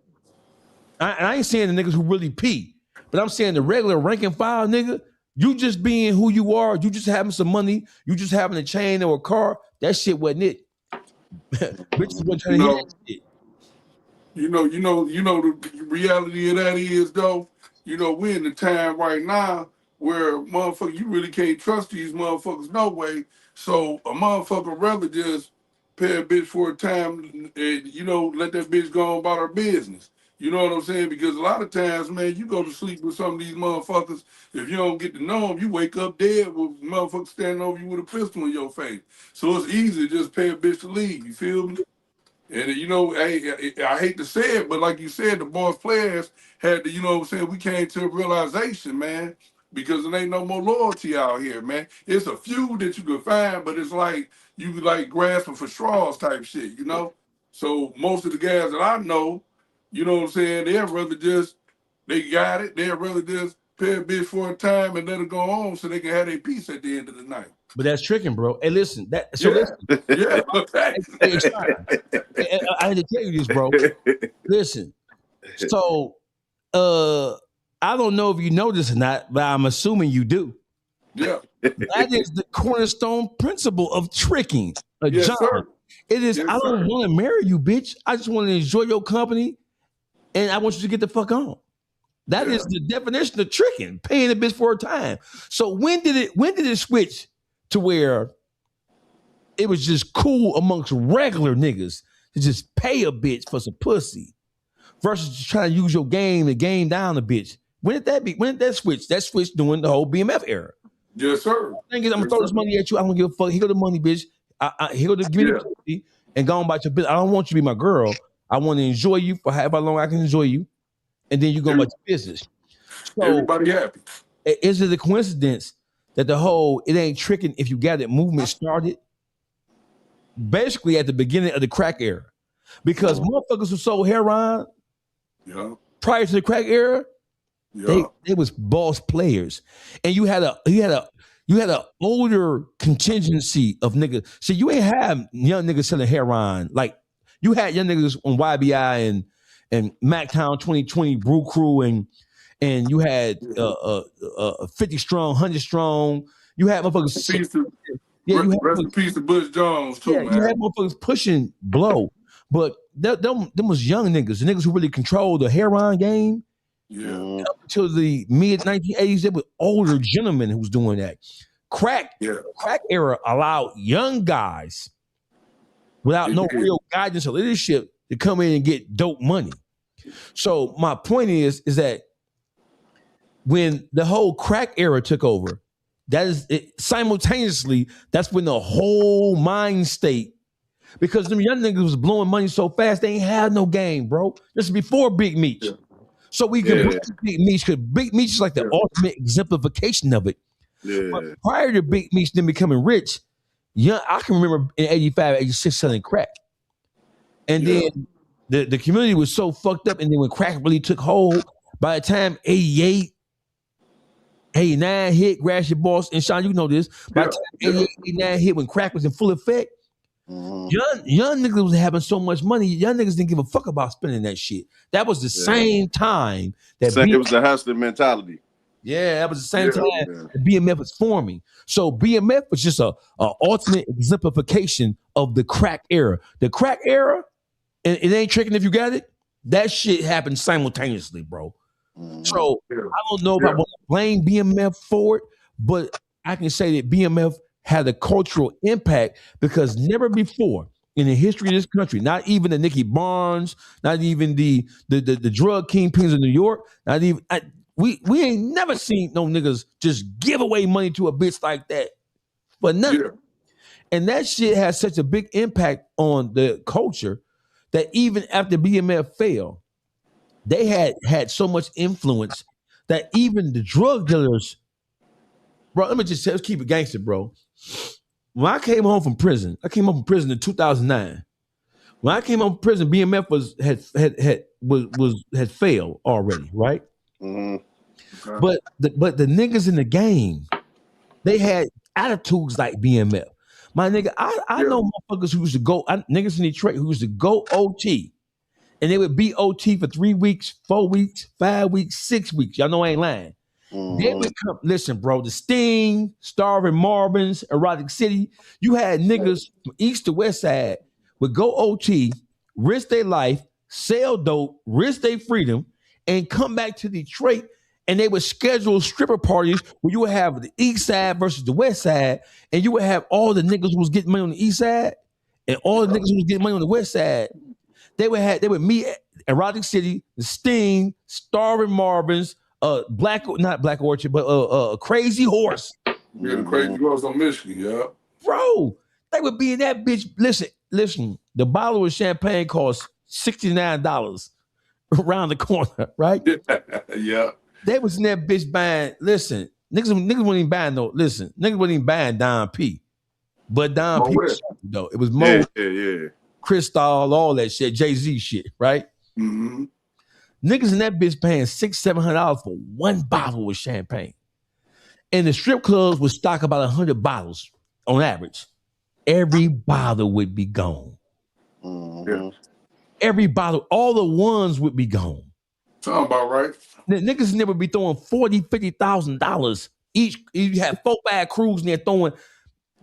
I ain't saying the niggas who really pee, but I'm saying the regular rank and file nigga, you just being who you are, you just having some money, you just having a chain or a car, that shit wasn't it. Bitches wasn't trying to hear that shit. You know, the reality of that is though, we're in the time right now where motherfucker, you really can't trust these motherfuckers no way. So a motherfucker rather just pay a bitch for a time and, let that bitch go on about her business. You know what I'm saying? Because a lot of times, man, you go to sleep with some of these motherfuckers. If you don't get to know them, you wake up dead with motherfuckers standing over you with a pistol in your face. So it's easy to just pay a bitch to leave. You feel me? And you know, I hate to say it, but like you said, the boss players had to, you know what I'm saying, we came to a realization, man, because there ain't no more loyalty out here, man. It's a few that you can find, but it's like you like grasping for straws type shit, you know? So most of the guys that I know, you know what I'm saying, they'd rather just, they got it, they'd rather just pay a bitch for a time and let her go home so they can have their peace at the end of the night. But that's tricking, bro. Hey, listen. Listen. Yeah. I had to tell you this, bro. Listen. So, I don't know if you know this or not, but I'm assuming you do. Yeah. That is the cornerstone principle of tricking. Yes, John. sir. It is. Yes, I don't sir. want to marry you, bitch. I just want to enjoy your company, and I want you to get the fuck on. That is the definition of tricking, paying a bitch for a time. So when did it switch to where it was just cool amongst regular niggas to just pay a bitch for some pussy versus just trying to use your game to game down a bitch? When did that switch? That switched during the whole BMF era. Yes, sir. I'm gonna throw this money at you. I don't give a fuck. Here go the money, bitch. Here go the give me the pussy and go on about your business. I don't want you to be my girl. I want to enjoy you for however long I can enjoy you, and then you go about your business. So, everybody happy. Is it a coincidence that the whole "it ain't tricking if you got it" movement started basically at the beginning of the crack era? Because motherfuckers who sold heroin prior to the crack era, they was boss players, and you had a older contingency of niggas. See, you ain't have young niggas selling heroin like you had young niggas on YBI and MacTown 2020 Brew Crew and you had 50 strong, 100 strong. You had motherfuckers. Rest in peace to Butch Jones too, man. You had motherfuckers pushing blow, but them was young niggas, the niggas who really controlled the heroin game. Yeah. Up until the mid 1980s, there were older gentlemen who was doing that. Crack era allowed young guys without no real guidance or leadership to come in and get dope money. So my point is that when the whole crack era took over, simultaneously, that's when the whole mind state, because them young niggas was blowing money so fast, they ain't had no game, bro. This is before Big Meech. Yeah. So we could bring Big Meech, because Big Meech is like the ultimate exemplification of it. Yeah. But prior to Big Meech then becoming rich, I can remember in 85, 86 selling crack. And then the community was so fucked up, and then when crack really took hold, by the time 88, 89 hit, Gratiot Boss, and Shawn, you know this, by the time 88, 89 hit, when crack was in full effect, young niggas was having so much money, young niggas didn't give a fuck about spending that shit. That was the same time that it was the hustler mentality. Yeah, that was the same time that BMF was forming. So BMF was just a ultimate exemplification of the crack era. The crack era, and it ain't tricking if you got it, that shit happened simultaneously, bro. So I don't know if I want to blame BMF for it, but I can say that BMF had a cultural impact because never before in the history of this country, not even the Nicky Barnes, not even the drug kingpins of New York, not even we ain't never seen no niggas just give away money to a bitch like that for nothing. Yeah. And that shit has such a big impact on the culture that even after BMF failed, they had so much influence that even the drug dealers, bro, let's keep it gangster, bro. When I came home from prison, in 2009. When I came home from prison, BMF had failed already, right? Mm-hmm. But the niggas in the game, they had attitudes like BMF. My nigga, I know motherfuckers who used to go, niggas in Detroit who used to go OT. And they would be OT for 3 weeks, 4 weeks, 5 weeks, 6 weeks. Y'all know I ain't lying. Mm-hmm. They would come, listen, bro, the Sting, Starving Marvins, Erotic City, you had niggas from east to west side would go OT, risk their life, sell dope, risk their freedom, and come back to Detroit, and they would schedule stripper parties where you would have the east side versus the west side, and you would have all the niggas who was getting money on the east side and all the niggas who was getting money on the west side. They would meet Erotic City, The Sting, Starving Marvin's, not Black Orchard, but Crazy Horse. Yeah, the Crazy Horse on Michigan, yeah. Bro, they would be in that bitch. Listen. The bottle of champagne costs $69 around the corner, right? Yeah. They was in that bitch buying. Listen, niggas wasn't even buying no. Listen, niggas wasn't even buying Don P, but Don P though it was Mo, Cristal, all that shit, Jay-Z shit, right? Mm-hmm. Niggas in that bitch paying $600-700 for one bottle of champagne, and the strip clubs would stock about 100 bottles on average. Every bottle would be gone. Yeah. Every bottle, all the ones would be gone. Sound about right. Niggas never be throwing $40,000-50,000 each. You have 4-5 crews in there throwing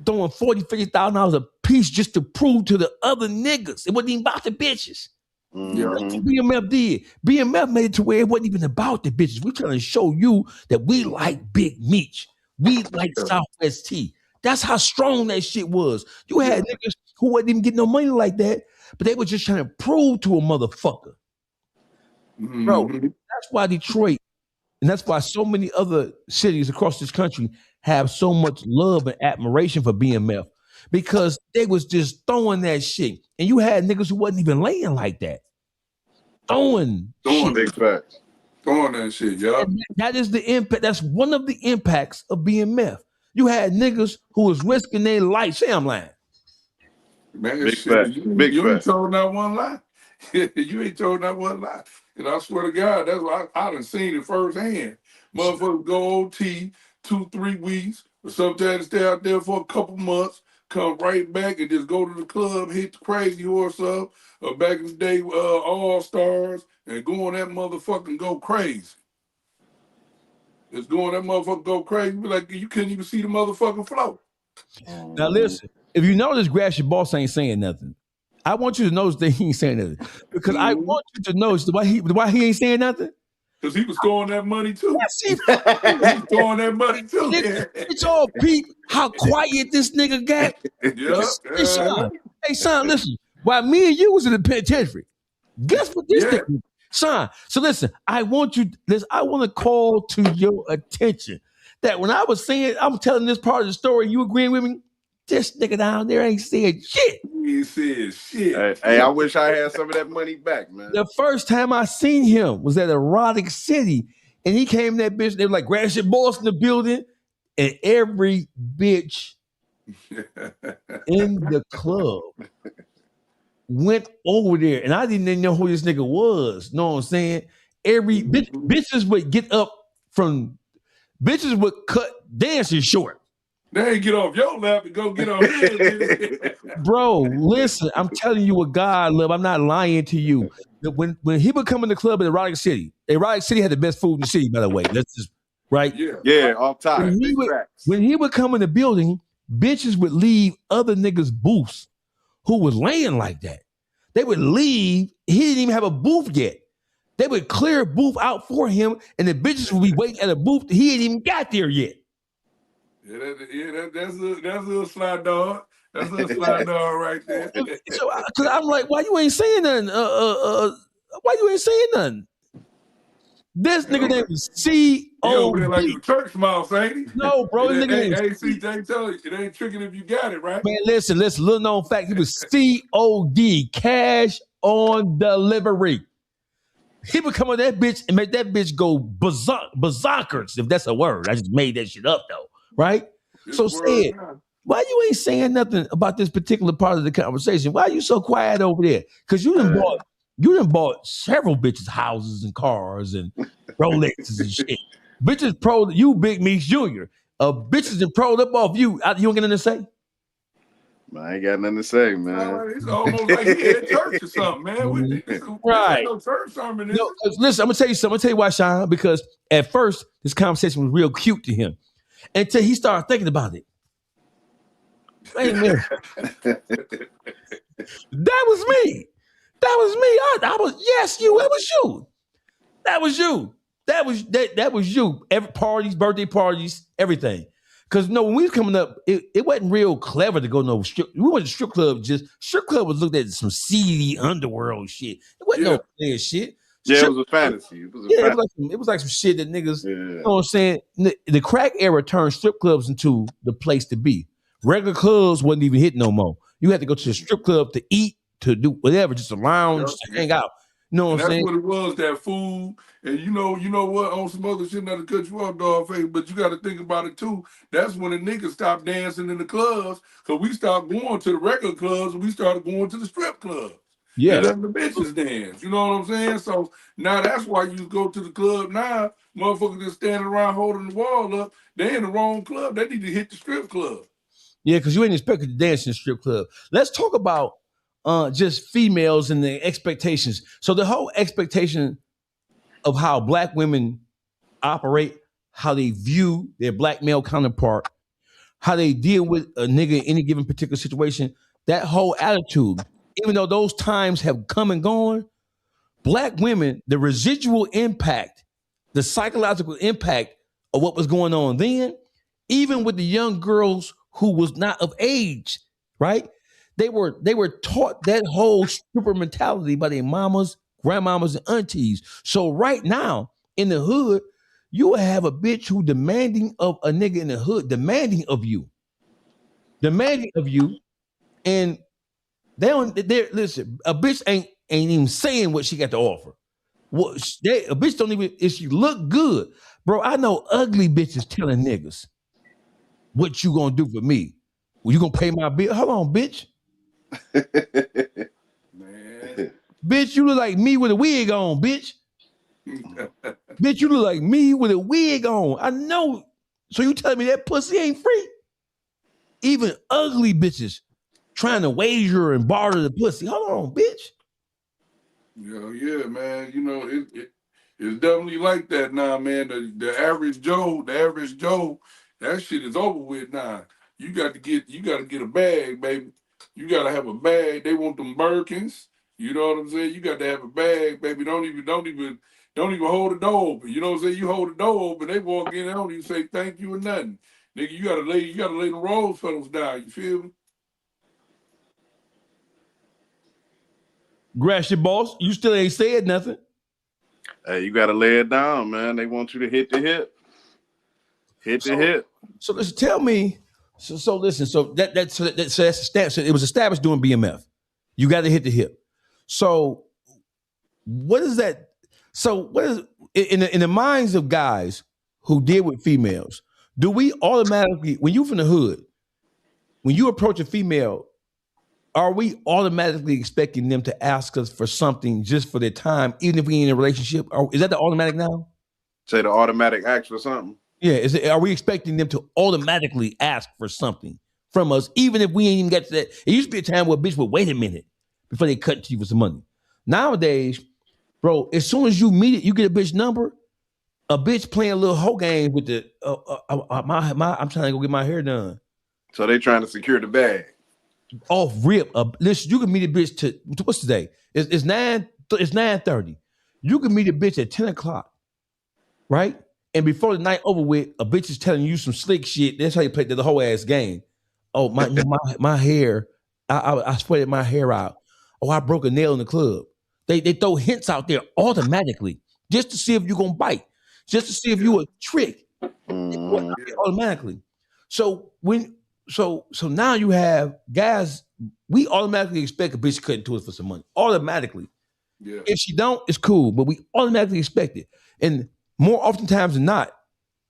$40,000-50,000 a piece just to prove to the other niggas it wasn't even about the bitches. Yeah. That's what BMF did. BMF made it to where it wasn't even about the bitches. We're trying to show you that we like Big Meech. We like Southwest T. That's how strong that shit was. You had niggas who wasn't even getting no money like that, but they were just trying to prove to a motherfucker. Bro, that's why Detroit, and that's why so many other cities across this country have so much love and admiration for BMF, because they was just throwing that shit. And you had niggas who wasn't even laying like that. Throwing big facts. Throwing that shit, yeah. That is the impact. That's one of the impacts of BMF. You had niggas who was risking their life. Say I'm lying. Man, you ain't told not one lie. You ain't told not one lie. And I swear to God, that's what I done seen it firsthand. Motherfuckers go OT 2-3 weeks, or sometimes stay out there for a couple months, come right back and just go to the club, hit the Crazy Horse up, or back in the day, All Stars, and go on that motherfucker and go crazy. Just go on that motherfucker go crazy, be like, you couldn't even see the motherfucking flow. Now listen, if you notice Gratiot boss ain't saying nothing, I want you to notice that he ain't saying nothing. Because I want you to notice why he ain't saying nothing. Because he was throwing that money too. Yes, he was throwing that money too. It's all peep how quiet this nigga got. Yeah. Hey, son, listen. While me and you was in the penitentiary, guess what this nigga, son? So listen, I want to call to your attention that when I was saying, I'm telling this part of the story, you agreeing with me? This nigga down there ain't said shit. He ain't said shit. Hey, I wish I had some of that money back, man. The first time I seen him was at Erotic City, and he came in that bitch. They were like, Gratiot boss in the building, and every bitch in the club went over there, and I didn't even know who this nigga was. Know what I'm saying? Every bitches would get up from bitches would cut dancing short. They ain't get off your lap and go get on his. Bro, listen, I'm telling you what God love. I'm not lying to you. When he would come in the club at Erotic City had the best food in the city, by the way. That's just right. Yeah, off top. When he would come in the building, bitches would leave other niggas' booths who was laying like that. They would leave. He didn't even have a booth yet. They would clear a booth out for him, and the bitches would be waiting at a booth that he ain't even got there yet. That's a slide dog. That's a slide dog right there. So, cause I'm like, why you ain't saying nothing? Why you ain't saying nothing? This nigga name is C.O.D. Yo, like a church mouse, ain't he? No, bro. Hey, CJ, tell you, it ain't tricking if you got it, right? Man, listen, little known fact, he was C.O.D. Cash on delivery. He would come on that bitch and make that bitch go berserkers, if that's a word. I just made that shit up though, right? So say it. Why you ain't saying nothing about this particular part of the conversation? Why are you so quiet over there? Because you done bought several bitches houses and cars and Rolexes and shit. Bitches pro you, Big Meech Jr. Bitches that proed up off you. You don't get nothing to say? I ain't got nothing to say, man. It's almost like he at church or something, man. Right. No church sermon. No, listen, I'm gonna tell you something. I'm gonna tell you why, Sean. Because at first this conversation was real cute to him until he started thinking about it. Wait a minute. That was me. That was me. I was yes, you. It was you. That was you. That was you. Every parties, birthday parties, everything. Because when we was coming up, it wasn't real clever to go no strip. We went to strip club. Strip club was looked at some seedy underworld shit. It wasn't no player shit. Yeah, it was a fantasy. It was like some shit that niggas. You know what I'm saying? The crack era turned strip clubs into the place to be. Regular clubs wasn't even hit no more. You had to go to the strip club to eat, to do whatever, just to lounge, to hang out. You know what I'm saying? That's what it was, that food. And you know what, on some other shit, not to cut you off, Dawgface, but you got to think about it too. That's when the niggas stopped dancing in the clubs, because we stopped going to the regular clubs and we started going to the strip clubs. Yeah. And letting the bitches dance. You know what I'm saying? So now that's why you go to the club now. Motherfuckers just standing around holding the wall up. They in the wrong club. They need to hit the strip club. Yeah, because you ain't expected to dance in the strip club. Let's talk about just females and the expectations. So the whole expectation of how black women operate, how they view their black male counterpart, how they deal with a nigga in any given particular situation, that whole attitude, even though those times have come and gone, black women, the residual impact, the psychological impact of what was going on then, even with the young girls who was not of age, right? They were taught that whole stripper mentality by their mamas, grandmamas, and aunties. So right now in the hood, you will have a bitch who demanding of a nigga in the hood, demanding of you, and listen. A bitch ain't even saying what she got to offer. A bitch don't even, if she look good, bro. I know ugly bitches telling niggas, "What you gonna do for me? Well, you gonna pay my bill? Hold on, bitch." Man. Bitch, you look like me with a wig on, bitch. Bitch, you look like me with a wig on. I know. So you telling me that pussy ain't free? Even ugly bitches trying to wager and barter the pussy. Hold on, bitch. Yeah, man. You know, it's definitely like that now, man. The average Joe, that shit is over with now. You got to get a bag, baby. You got to have a bag. They want them Birkins. You know what I'm saying? You got to have a bag, baby. Don't even hold the door open. You know what I'm saying? You hold the door open, they walk in, they don't even say thank you or nothing. Nigga, you gotta lay the rose petals down. You feel me? Gratiot boss, you still ain't said nothing. Hey, you gotta lay it down, man. They want you to hit the hip. The hip. So listen, tell me. So listen. So that's so it was established doing BMF. You got to hit the hip. So what is that? So what is in the minds of guys who deal with females? Do we automatically, when you from the hood, when you approach a female, are we automatically expecting them to ask us for something just for their time, even if we ain't in a relationship? Is that the automatic now? Say the automatic ask for something. Yeah, are we expecting them to automatically ask for something from us, even if we ain't even got to that? It used to be a time where a bitch would wait a minute before they cut to you for some money. Nowadays, bro, as soon as you meet it, you get a bitch number. A bitch playing a little hoe game with the I'm trying to go get my hair done. So they trying to secure the bag. Off rip. Listen, you can meet a bitch to what's today? It's 9:30. You can meet a bitch at 10 o'clock, right? And before the night over with, a bitch is telling you some slick shit. That's how you play the whole ass game. Oh, my hair. I sweated my hair out. Oh, I broke a nail in the club. They throw hints out there automatically just to see if you're gonna bite, just to see if you a trick. Automatically. So now you have guys. We automatically expect a bitch to cut into us for some money. Automatically. Yeah. If she don't, it's cool, but we automatically expect it. And more oftentimes than not,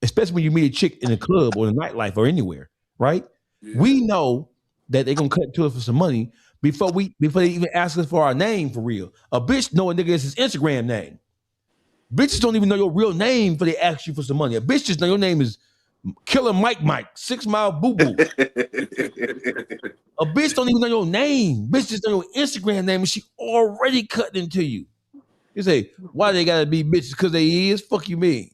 especially when you meet a chick in a club or in a nightlife or anywhere, right? Yeah. We know that they're gonna cut into us for some money before they even ask us for our name for real. A bitch know a nigga is his Instagram name. Bitches don't even know your real name before they ask you for some money. A bitch just know your name is Killer Mike, 6 Mile Boo Boo. A bitch don't even know your name. Bitch just know your Instagram name and she already cutting into you. You say, why they gotta be bitches? Because they is? Fuck you mean?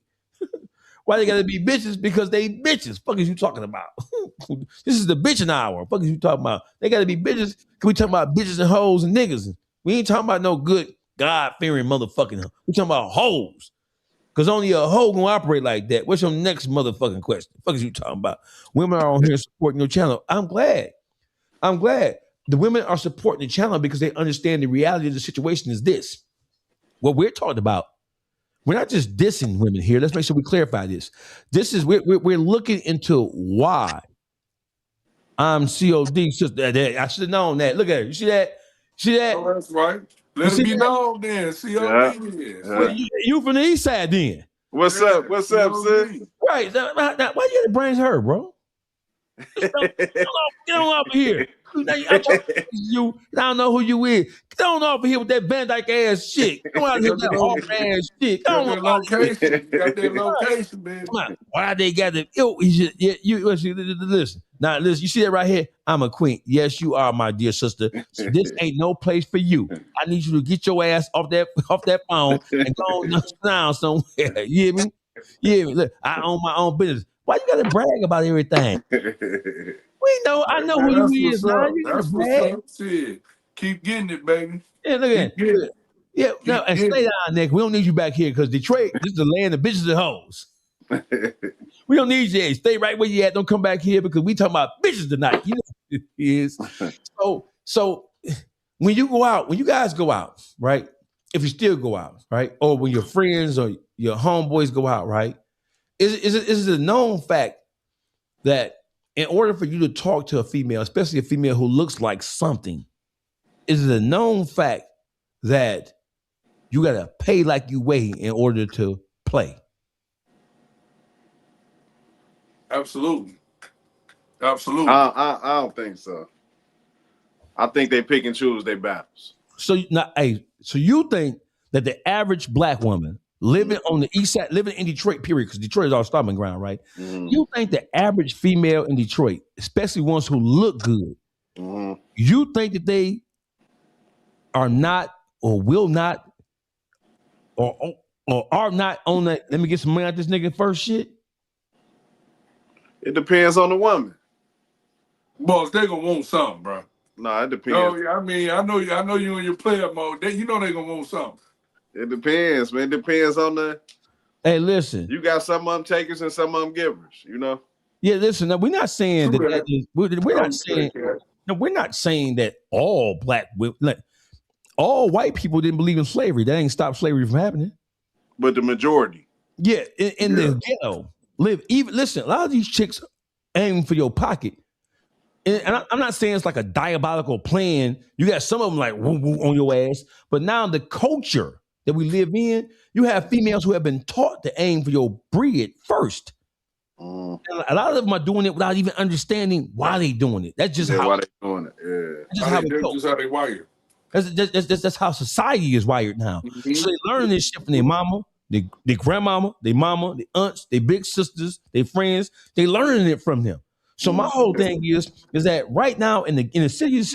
Why they gotta be bitches? Because they bitches. Fuck is you talking about? This is the bitching hour. Fuck is you talking about? They gotta be bitches. Can we talk about bitches and hoes and niggas? We ain't talking about no good God-fearing motherfucking. We talking about hoes. Because only a hoe gonna operate like that. What's your next motherfucking question? The fuck is you talking about? Women are on here supporting your channel. I'm glad. The women are supporting the channel because they understand the reality of the situation is this. What we're talking about, we're not just dissing women here. Let's make sure we clarify this. This is, we're looking into why I'm COD. I should have known that. Look at her. You see that? See that? Oh, that's right. Let it be known then. COD is. Well, you from the east side then. What's up? What's up, sis? Right. Now, why you gotta bring her, bro? Get on off of here. I don't know who you is. Get on off of here with that Van Dyke ass shit. Come out here with that off ass shit. Got that location. Got that location, man. Come on. Why they got the listen. Now listen, you see that right here? I'm a queen. Yes, you are, my dear sister. So this ain't no place for you. I need you to get your ass off that phone and go on down somewhere. You hear me? Yeah, look, I own my own business. Why you gotta brag about everything? We know, I know who you is, man. You gotta brag. Shit. Keep getting it, baby. Yeah, look at it. Yeah, no, and stay down, Nick. We don't need you back here because Detroit, this is the land of bitches and hoes. We don't need you. Stay right where you at. Don't come back here because we talking about bitches tonight. You know what it is. So when you go out, when you guys go out, right? If you still go out, right? Or when your friends or your homeboys go out, right? Is it a known fact that in order for you to talk to a female, especially a female who looks like something, is it a known fact that you gotta pay like you weigh in order to play? Absolutely. I don't think so. I think they pick and choose their battles. So you think that the average black woman living on the east side, living in Detroit, period, because Detroit is our stomping ground, right? You think the average female in Detroit, especially ones who look good, you think that they are not or will not or are not on that, let me get some money out this nigga first shit? It depends on the woman. Boss, they gonna want something, bro. No, it depends. No, I mean, I know you in your player mode. You know they gonna want something. It depends, man. It depends on the. Hey, listen. You got some of them takers and some of them givers. You know. Yeah, listen. Now, we're not saying that is, we're not saying. No, we're not saying that all black women, like all white people didn't believe in slavery. That ain't stopped slavery from happening. But the majority. Yeah, in the ghetto. Listen, a lot of these chicks aim for your pocket. And I'm not saying it's like a diabolical plan. You got some of them like woo woo on your ass. But now the culture that we live in, you have females who have been taught to aim for your bread first. And a lot of them are doing it without even understanding why they doing it. That's just why they doing it. Yeah. That's just how they wired. That's how society is wired now. So they learn this shit from their mama, their grandmama, their mama, their aunts, their big sisters, their friends. They learning it from them. So my whole thing is that right now in the city of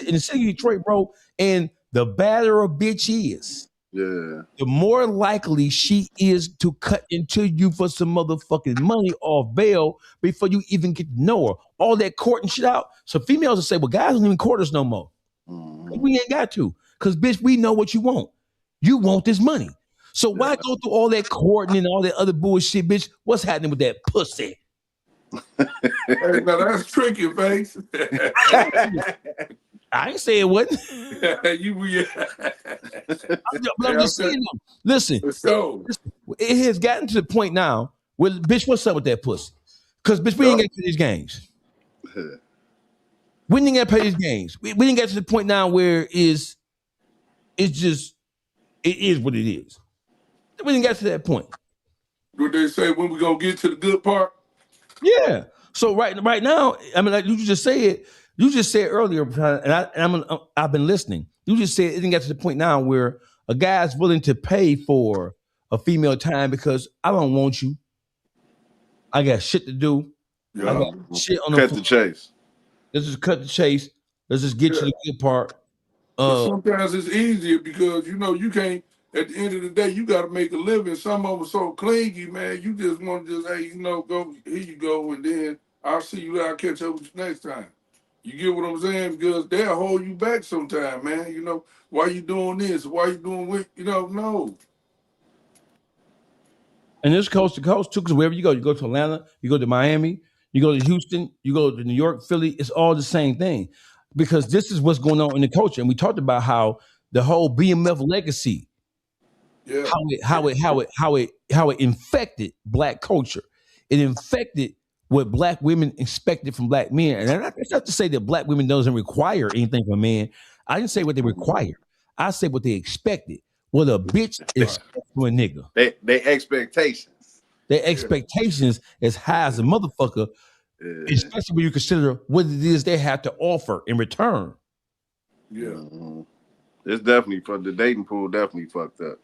Detroit, bro, and the badder a bitch is, the more likely she is to cut into you for some motherfucking money or bail before you even get to know her. All that courting shit out. So females will say, well, guys don't even court us no more. We ain't got to. Because, bitch, we know what you want. You want this money. So why go through all that courting and all that other bullshit, bitch? What's happening with that pussy? Hey, now that's tricky, face. I ain't say it wasn't. But I'm just saying, listen, it has gotten to the point now where, bitch, what's up with that pussy? Because, bitch, we ain't got to play these games. We ain't got to play these games. We didn't get to the point now where it is what it is. We didn't get to that point. What they say when we gonna get to the good part? Yeah. So right now, I mean, like you just said earlier, and I've been listening. You just said it didn't get to the point now where a guy's willing to pay for a female time because I don't want you. I got shit to do. Yeah. I got shit on cut the chase. Let's just cut the chase. Let's just get to the good part. Sometimes it's easier because you can't. At the end of the day, you got to make a living. Some of them so clingy, man. You just want to go, here you go, and then I'll see you. I'll catch up with you next time. You get what I'm saying? Because they'll hold you back sometime, man. Why you doing this? Why you doing what? No. And it's coast to coast too, because wherever you go to Atlanta, you go to Miami, you go to Houston, you go to New York, Philly, it's all the same thing. Because this is what's going on in the culture. And we talked about how the whole BMF legacy, how it infected black culture. It infected what black women expected from black men. And that's not to say that black women doesn't require anything from men. I didn't say what they require. I said what they expected. What a bitch expects from a nigga. They expectations. Their expectations as high as a motherfucker, especially when you consider what it is they have to offer in return. Yeah. Mm-hmm. It's definitely for the dating pool. Definitely fucked up.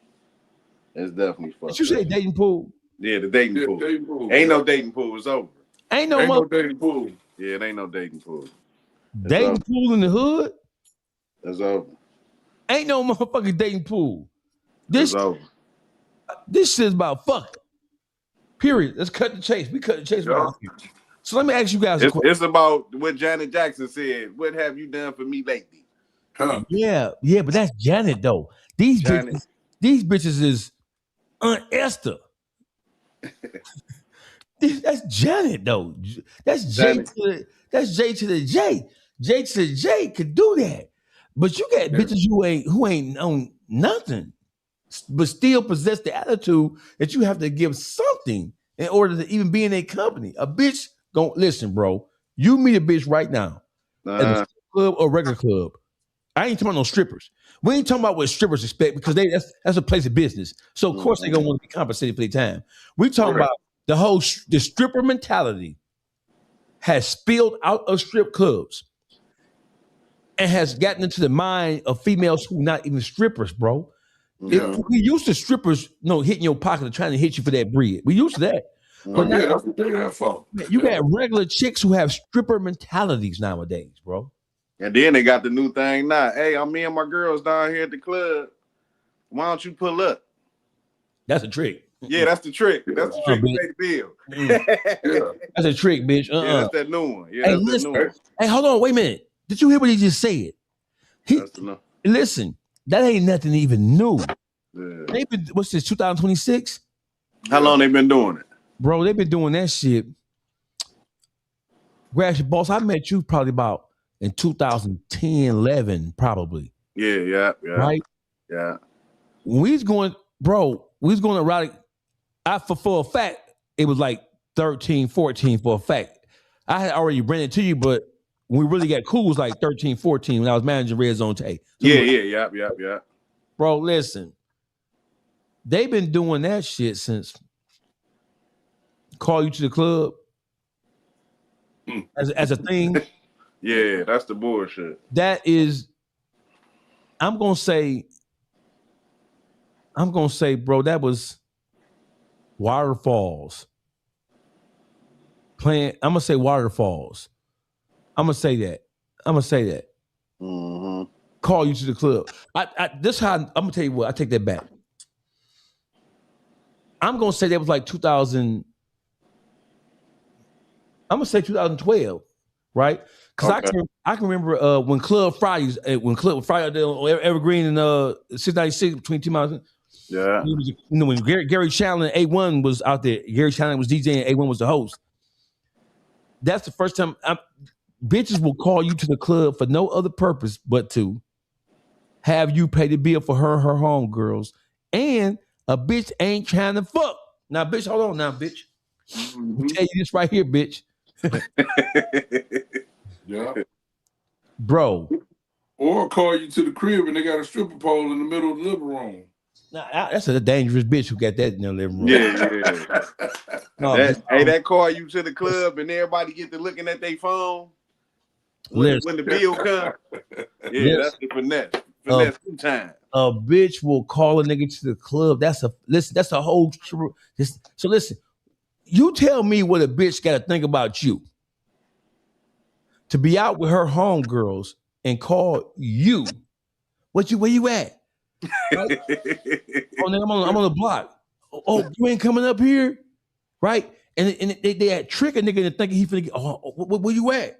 It's definitely fucked up. Did you say dating pool? Yeah, the dating pool. Dating pool. Ain't no dating pool. It's over. Ain't no dating pool. Yeah, it ain't no dating pool. Dating pool in the hood? It's over. Ain't no motherfucking dating pool. This shit's about fuck. Period. Let's cut the chase. We cut the chase. So let me ask you guys a question. It's about what Janet Jackson said. What have you done for me lately? Huh. Yeah, but that's Janet though. These bitches is Aunt Esther. That's Janet though. That's J to the J. J to the J could do that. But you got bitches who ain't known nothing, but still possess the attitude that you have to give something in order to even be in a company. A bitch listen, bro. You meet a bitch right now at a strip club or regular club. I ain't talking about no strippers. We ain't talking about what strippers expect because that's a place of business. So of course they're gonna want to be compensated for their time. We talking about the stripper mentality has spilled out of strip clubs and has gotten into the mind of females who not even strippers, bro. Yeah. We used to strippers, hitting your pocket and trying to hit you for that bread. We used to that. But now, that's what they have for. You got regular chicks who have stripper mentalities nowadays, bro. And then they got the new thing now. Hey, I'm me and my girls down here at the club. Why don't you pull up? That's a trick. Yeah, that's the trick. That's the trick to pay the bill. That's a trick, bitch. Yeah, that's that new one. Yeah, that's that new one. Hey, hold on, wait a minute. Did you hear what he just said? Listen, that ain't nothing even new. Yeah. They've been, what's this, 2026? How long they been doing it? Bro, they've been doing that shit. Gratiot, boss, I met you probably about in 2010, 11, probably. Yeah. Right? Yeah. When we was going to erotic, for a fact, it was like 13, 14 for a fact. I had already rented to you, but when we really got cool, it was like 13, 14 when I was managing Red Zone Tay. So Yeah. Bro, listen. They've been doing that shit since Call You to the Club as a thing. Yeah, that's the bullshit. That is, I'm gonna say, bro, that was Waterfalls. I'm gonna say Waterfalls. I'm gonna say that. Mm-hmm. Call You to the Club. This how I'm gonna tell you what. I take that back. I'm gonna say that was like 2000. I'm gonna say 2012, right? Because I can remember when Club Fridays, when Friday on Evergreen and 696 between 2 miles. Yeah. When Gary Chandler and A1 was out there, Gary Chandler was DJing, A1 was the host. That's the first time bitches will call you to the club for no other purpose but to have you pay the bill for her and her homegirls. And a bitch ain't trying to fuck. Now, bitch, hold on now, bitch. I'll tell you this right here, bitch. Yeah. Bro. Or call you to the crib and they got a stripper pole in the middle of the living room. Nah, that's a dangerous bitch who got that in their living room. Yeah. That call you to the club and everybody get to looking at their phone when the bill comes. Yeah, that's the finesse. Finesse 2 times. A bitch will call a nigga to the club. That's a whole. So listen, you tell me what a bitch got to think about you to be out with her homegirls and call you. Where you at? Right? I'm on the block. Oh, you ain't coming up here, right? And they had trick a nigga into thinking he finna get. Oh, where you at?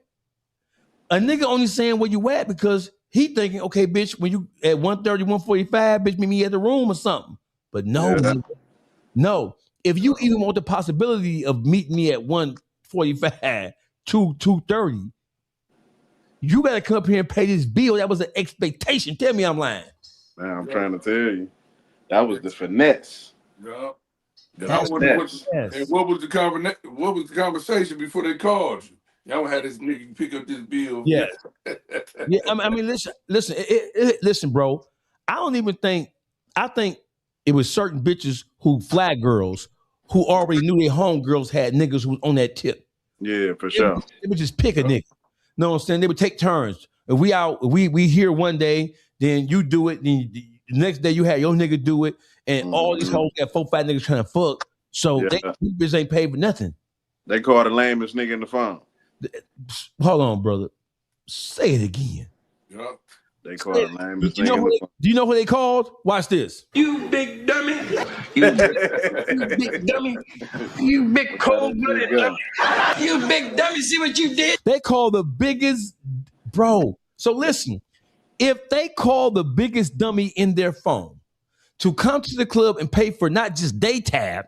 A nigga only saying where you at because he thinking, okay, bitch, when you at 1:30, 1:45, bitch, meet me at the room or something. But no, if you even want the possibility of meeting me at 145, 230, you gotta come up here and pay this bill. That was an expectation. Tell me I'm lying. Man, I'm trying to tell you. That was the finesse. Yeah. That's what was the conversation before they called you? Y'all had this nigga pick up this bill. Yeah. Yeah, I mean, listen, bro. I don't even think. I think it was certain bitches who flag girls who already knew their homegirls had niggas who was on that tip. Yeah, for sure. They would just pick a nigga. Know what I'm saying? They would take turns. If we here one day, then you do it. Then the next day you have your nigga do it, and all these hoes got 4, 5 niggas trying to fuck. So they bitches ain't paid for nothing. They call the lamest nigga in the phone. Hold on, brother. Say it again. Yeah. They call the lamest nigga in the phone. Do you know who they called? Watch this. You big dummy. You big dummy. You big cold-blooded dummy. You big dummy. See what you did? They call the biggest, bro. So listen, if they call the biggest dummy in their phone to come to the club and pay for not just day tab,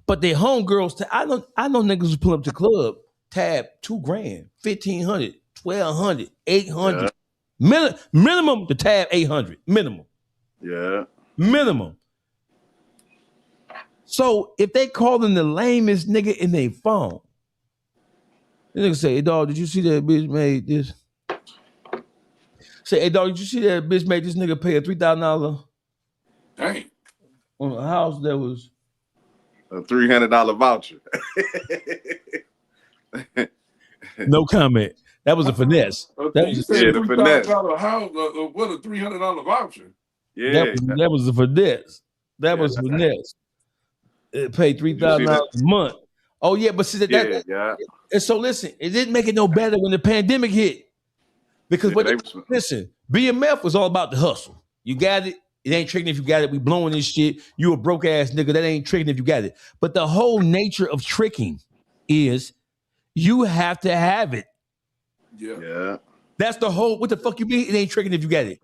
but their homegirls, I know niggas who pull up to the club, tab $2,000, $1,500, $1,200, $800. Yeah. Minimum the tab $800. Minimum. Yeah. Minimum. So if they call them the lamest nigga in their phone, the nigga say, hey dog, did you see that bitch made this? Say, hey dog, did you see that bitch made this nigga pay a $3,000 Dang. on a house that was a $300 voucher? No comment. That was a finesse. That was the finesse. What a $300 voucher. Yeah, that was a finesse. That was a finesse. It paid $3,000 a month. Oh yeah, but see that. And so listen, it didn't make it no better when the pandemic hit, because listen, BMF was all about the hustle. You got it. It ain't tricking if you got it. We blowing this shit. You a broke ass nigga. That ain't tricking if you got it. But the whole nature of tricking is you have to have it. Yeah. That's the whole. What the fuck you mean? It ain't tricking if you got it.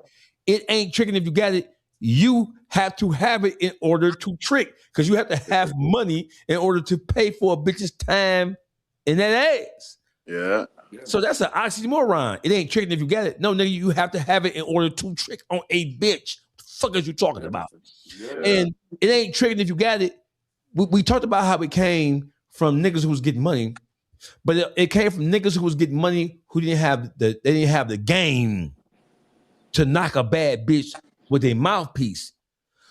It ain't tricking if you got it. You have to have it in order to trick, because you have to have money in order to pay for a bitch's time in that ass. Yeah. So that's an oxymoron. It ain't tricking if you got it. No, nigga, you have to have it in order to trick on a bitch. What the fuck is you talking about? Yeah. And it ain't tricking if you got it. We talked about how it came from niggas who was getting money, but it came from niggas who was getting money who didn't have the game to knock a bad bitch with a mouthpiece.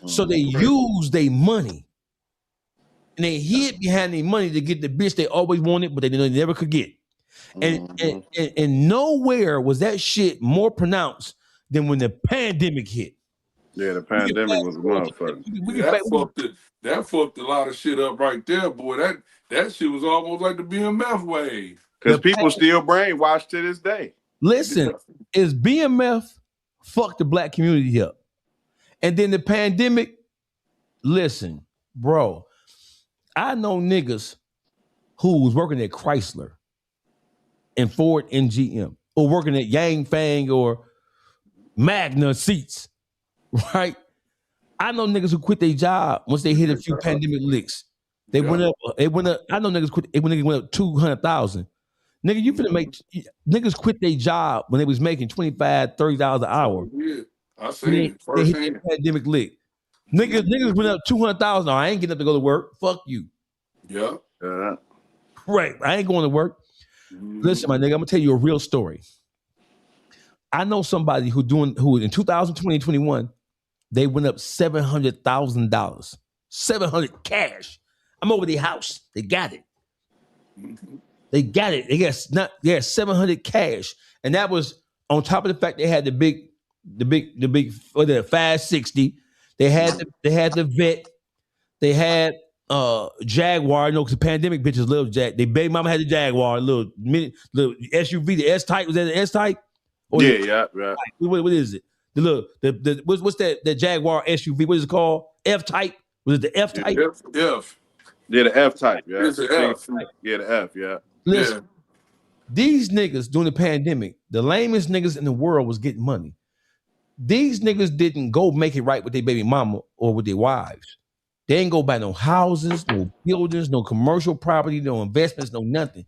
So they use their money and they hid behind their money to get the bitch they always wanted, but they never could get. And nowhere was that shit more pronounced than when the pandemic hit. Yeah, the pandemic was a motherfucker. That fucked a lot of shit up right there, boy. That shit was almost like the BMF wave. Because people still brainwashed to this day. Listen, is BMF fucked the black community up? And then the pandemic, listen, bro, I know niggas who was working at Chrysler and Ford and GM, or working at Yang Fang or Magna Seats, right? I know niggas who quit their job once they hit a few pandemic licks. They went up. I know niggas quit. When niggas went up 200,000. Nigga, you finna make niggas quit their job when they was making $25, $30 an hour. Yeah, I see it. They hit the pandemic lick. Niggas went up 200,000. I ain't getting up to go to work. Fuck you. Yeah. Right. I ain't going to work. Listen, my nigga, I'm gonna tell you a real story. I know somebody who in 2020, 21, they went up $700,000. 700 cash. I'm over their house. They got it. They got it. They got 700 cash. And that was on top of the fact they had the big 560. They had the vet. They had Jaguar, because the pandemic bitches love Jag. They baby mama had the Jaguar, little SUV, the S type. Was that the S type? Yeah. What is it? What's that Jaguar SUV? What is it called? F type? Was it the F type? F. Yeah, the F type. Yeah, it's the F. Yeah, the F. Yeah. Listen, these niggas during the pandemic, the lamest niggas in the world was getting money. These niggas didn't go make it right with their baby mama or with their wives. They ain't go buy no houses, no buildings, no commercial property, no investments, no nothing.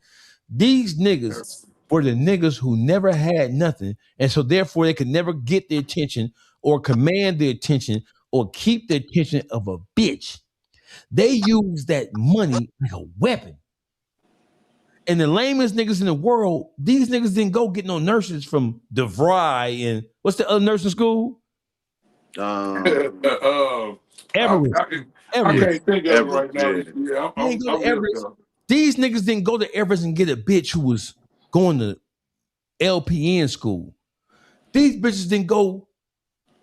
These niggas were the niggas who never had nothing, and so therefore they could never get the attention or command the attention or keep the attention of a bitch. They use that money like a weapon. And the lamest niggas in the world, these niggas didn't go get no nurses from DeVry and what's the other nursing school? Everett. I can't think of it right now. Yeah, I'm These niggas didn't go to Everett and get a bitch who was going to LPN school. These bitches didn't go.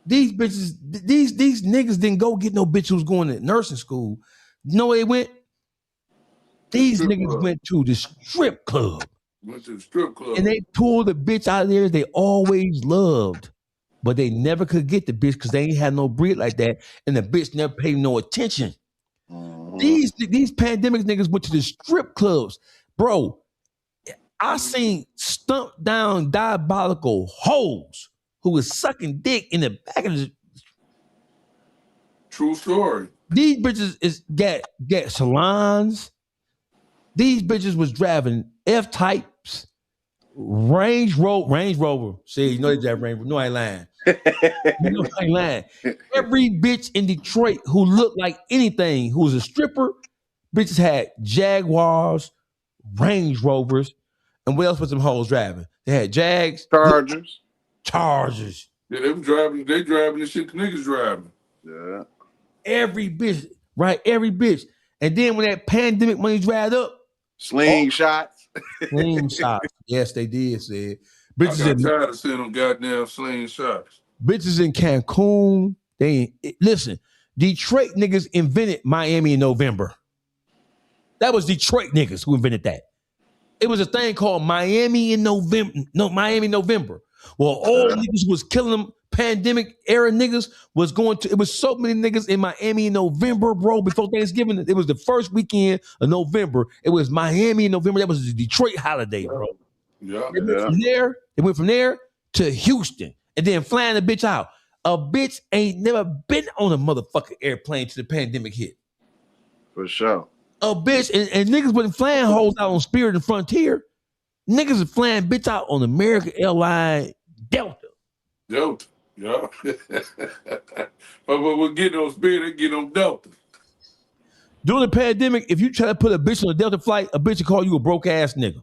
These niggas didn't go get no bitch who was going to nursing school. You know where they went? These niggas went to the strip club. Went to the strip club. And they pulled the bitch out of there they always loved. But they never could get the bitch because they ain't had no breed like that. And the bitch never paid no attention. These pandemic niggas went to the strip clubs. Bro, I seen stumped down diabolical hoes who was sucking dick in the back of the... True story. These bitches get salons. These bitches was driving F-types, Range Rover. See, you know they drive Range Rover. No, I ain't lying. No, I ain't lying. Every bitch in Detroit who looked like anything, who was a stripper, bitches had Jaguars, Range Rovers, and what else was them hoes driving? They had Jags, Chargers. Yeah, they driving the shit the niggas driving. Yeah. Every bitch, right? Every bitch. And then when that pandemic money dried up, slingshots. Slingshots. Yes, they did, said. Bitches I got tired of seeing them goddamn slingshots. Bitches in Cancun. Listen, Detroit niggas invented Miami in November. That was Detroit niggas who invented that. It was a thing called Miami in November. No, Miami November. Well, all niggas who was killing them pandemic era niggas was going to, it was so many niggas in Miami in November, bro, before Thanksgiving. It was the first weekend of November. It was Miami in November. That was the Detroit holiday, bro. Yeah. It went from there to Houston and then flying the bitch out. A bitch ain't never been on a motherfucking airplane till the pandemic hit. For sure. A bitch, and niggas wasn't flying hoes out on Spirit and Frontier. Niggas are flying bitch out on American Airlines Delta. Yeah. but we're getting on Spirit and get on Delta. During the pandemic, if you try to put a bitch on a Delta flight, a bitch will call you a broke ass nigga.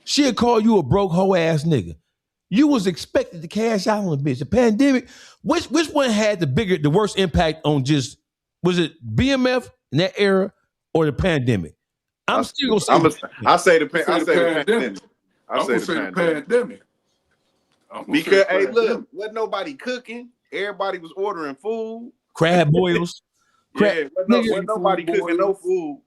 She'll call you a broke hoe ass nigga. You was expected to cash out on a bitch. The pandemic, which one had the worst impact on just, was it BMF in that era or the pandemic? I'm still gonna say I say the pandemic. I say the pandemic. Because hey, look, wasn't nobody cooking. Everybody was ordering food. Crab boils. Wasn't nobody cooking no food.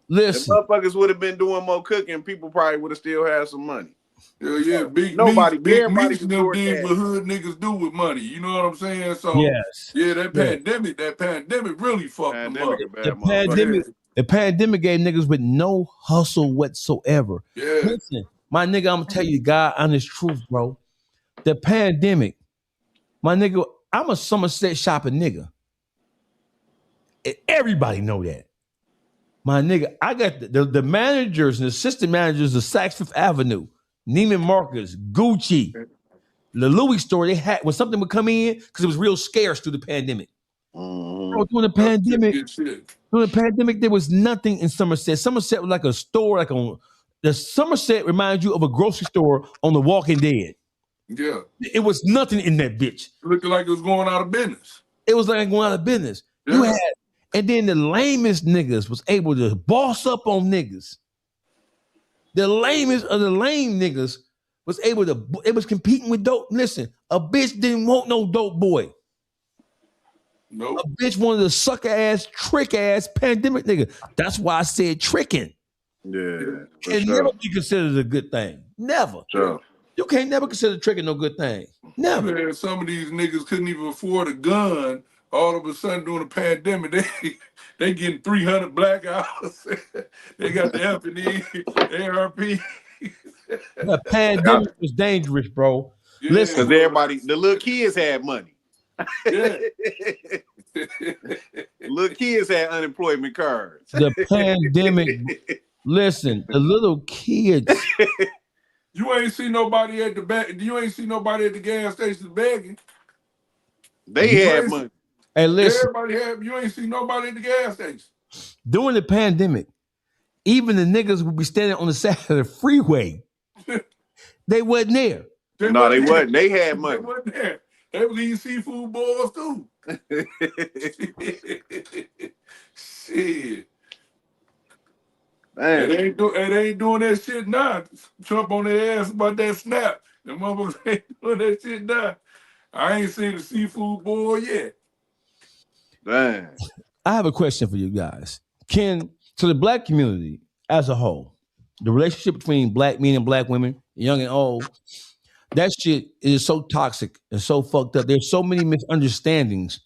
Listen, if motherfuckers would have been doing more cooking, people probably would have still had some money. Yeah, big everybody was them did what hood niggas do with money. You know what I'm saying? So yes. Yeah, that pandemic really fucked them up. The pandemic gave niggas with no hustle whatsoever. Yeah. Listen, my nigga, I'm gonna tell you God honest truth, bro. The pandemic, my nigga, I'm a Somerset shopping nigga. And everybody know that. My nigga, I got the managers and assistant managers of Saks Fifth Avenue, Neiman Marcus, Gucci, the Louis store. They had when something would come in because it was real scarce through the pandemic. Bro, during the pandemic, there was nothing in Somerset. Somerset was like a store, the Somerset reminds you of a grocery store on The Walking Dead. Yeah, it was nothing in that bitch. Looking like it was going out of business. It was like going out of business. Yeah. And then the lamest niggas was able to boss up on niggas. The lamest of the lame niggas was able to, it was competing with dope. Listen, a bitch didn't want no dope boy. Nope. A bitch wanted a sucker ass, trick ass pandemic nigga. That's why I said tricking. Yeah. Can never be considered a good thing. Never. Sure. You can't never consider tricking no good thing. Never. Man, some of these niggas couldn't even afford a gun. All of a sudden during the pandemic, they getting 300 blackouts. They got the F.O.E, ARP. The pandemic was dangerous, bro. Yeah, because everybody, the little kids had money. Yeah. Little kids had unemployment cards. The pandemic. Listen, the little kids. You ain't see nobody at the back. You ain't see nobody at the gas station begging. They had money. Hey, listen. Everybody had. You ain't see nobody at the gas station. During the pandemic, even the niggas would be standing on the side of the freeway. They wasn't there. They wasn't. They had money. They wasn't there. They was eating seafood balls too. Shit. Man. They ain't doing that shit now. Trump on their ass about that snap. The motherfuckers ain't doing that shit now. I ain't seen the seafood boil yet. Man. I have a question for you guys. To the black community as a whole, the relationship between black men and black women, young and old, that shit is so toxic and so fucked up. There's so many misunderstandings.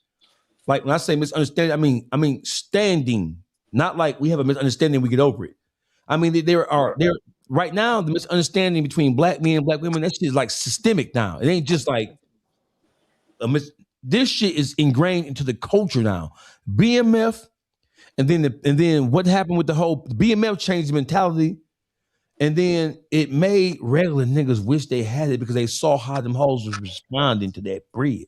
Like when I say misunderstanding, I mean standing. Not like we have a misunderstanding, we get over it. I mean, there right now, the misunderstanding between black men and black women, that shit is like systemic now. It ain't just like this shit is ingrained into the culture now. BMF, and then what happened with the BMF changed the mentality, and then it made regular niggas wish they had it because they saw how them hoes was responding to that bread.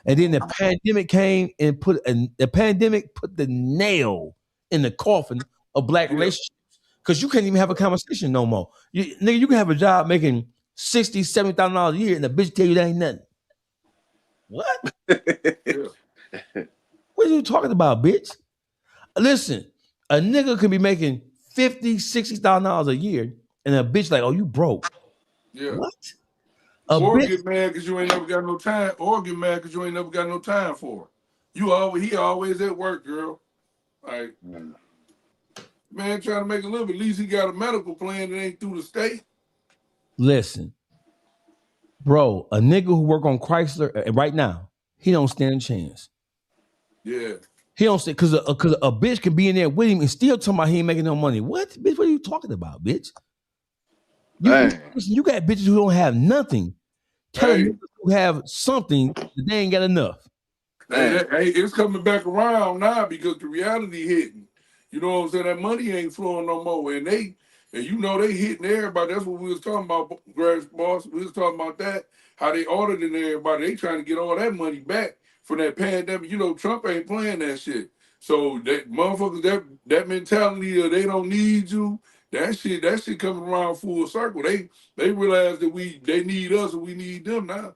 And then the pandemic came and put the nail in the coffin of black relationships, because you can't even have a conversation no more. You can have a job making $60,000, $70,000 a year, and the bitch tell you that ain't nothing. What? What are you talking about, bitch? Listen, a nigga could be making $50,000, $60,000 a year, and a bitch like, oh, you broke. Yeah. What? Or get mad because you ain't never got no time. Or get mad because you ain't never got no time for her. He always at work, girl. Like, man trying to make a living. At least he got a medical plan that ain't through the state. Listen, bro, a nigga who work on Chrysler right now, he don't stand a chance. Yeah. He don't say because a bitch can be in there with him and still talking about he ain't making no money. What, bitch? What are you talking about, bitch? You got bitches who don't have nothing. Telling niggas who have something that they ain't got enough. Hey, it's coming back around now because the reality hitting. You know what I'm saying? That money ain't flowing no more. And they hitting everybody. That's what we was talking about, boss. We was talking about that. How they auditing everybody. They trying to get all that money back from that pandemic. You know, Trump ain't playing that shit. So that motherfuckers, that mentality of they don't need you, that shit coming around full circle. They realize that they need us and we need them now.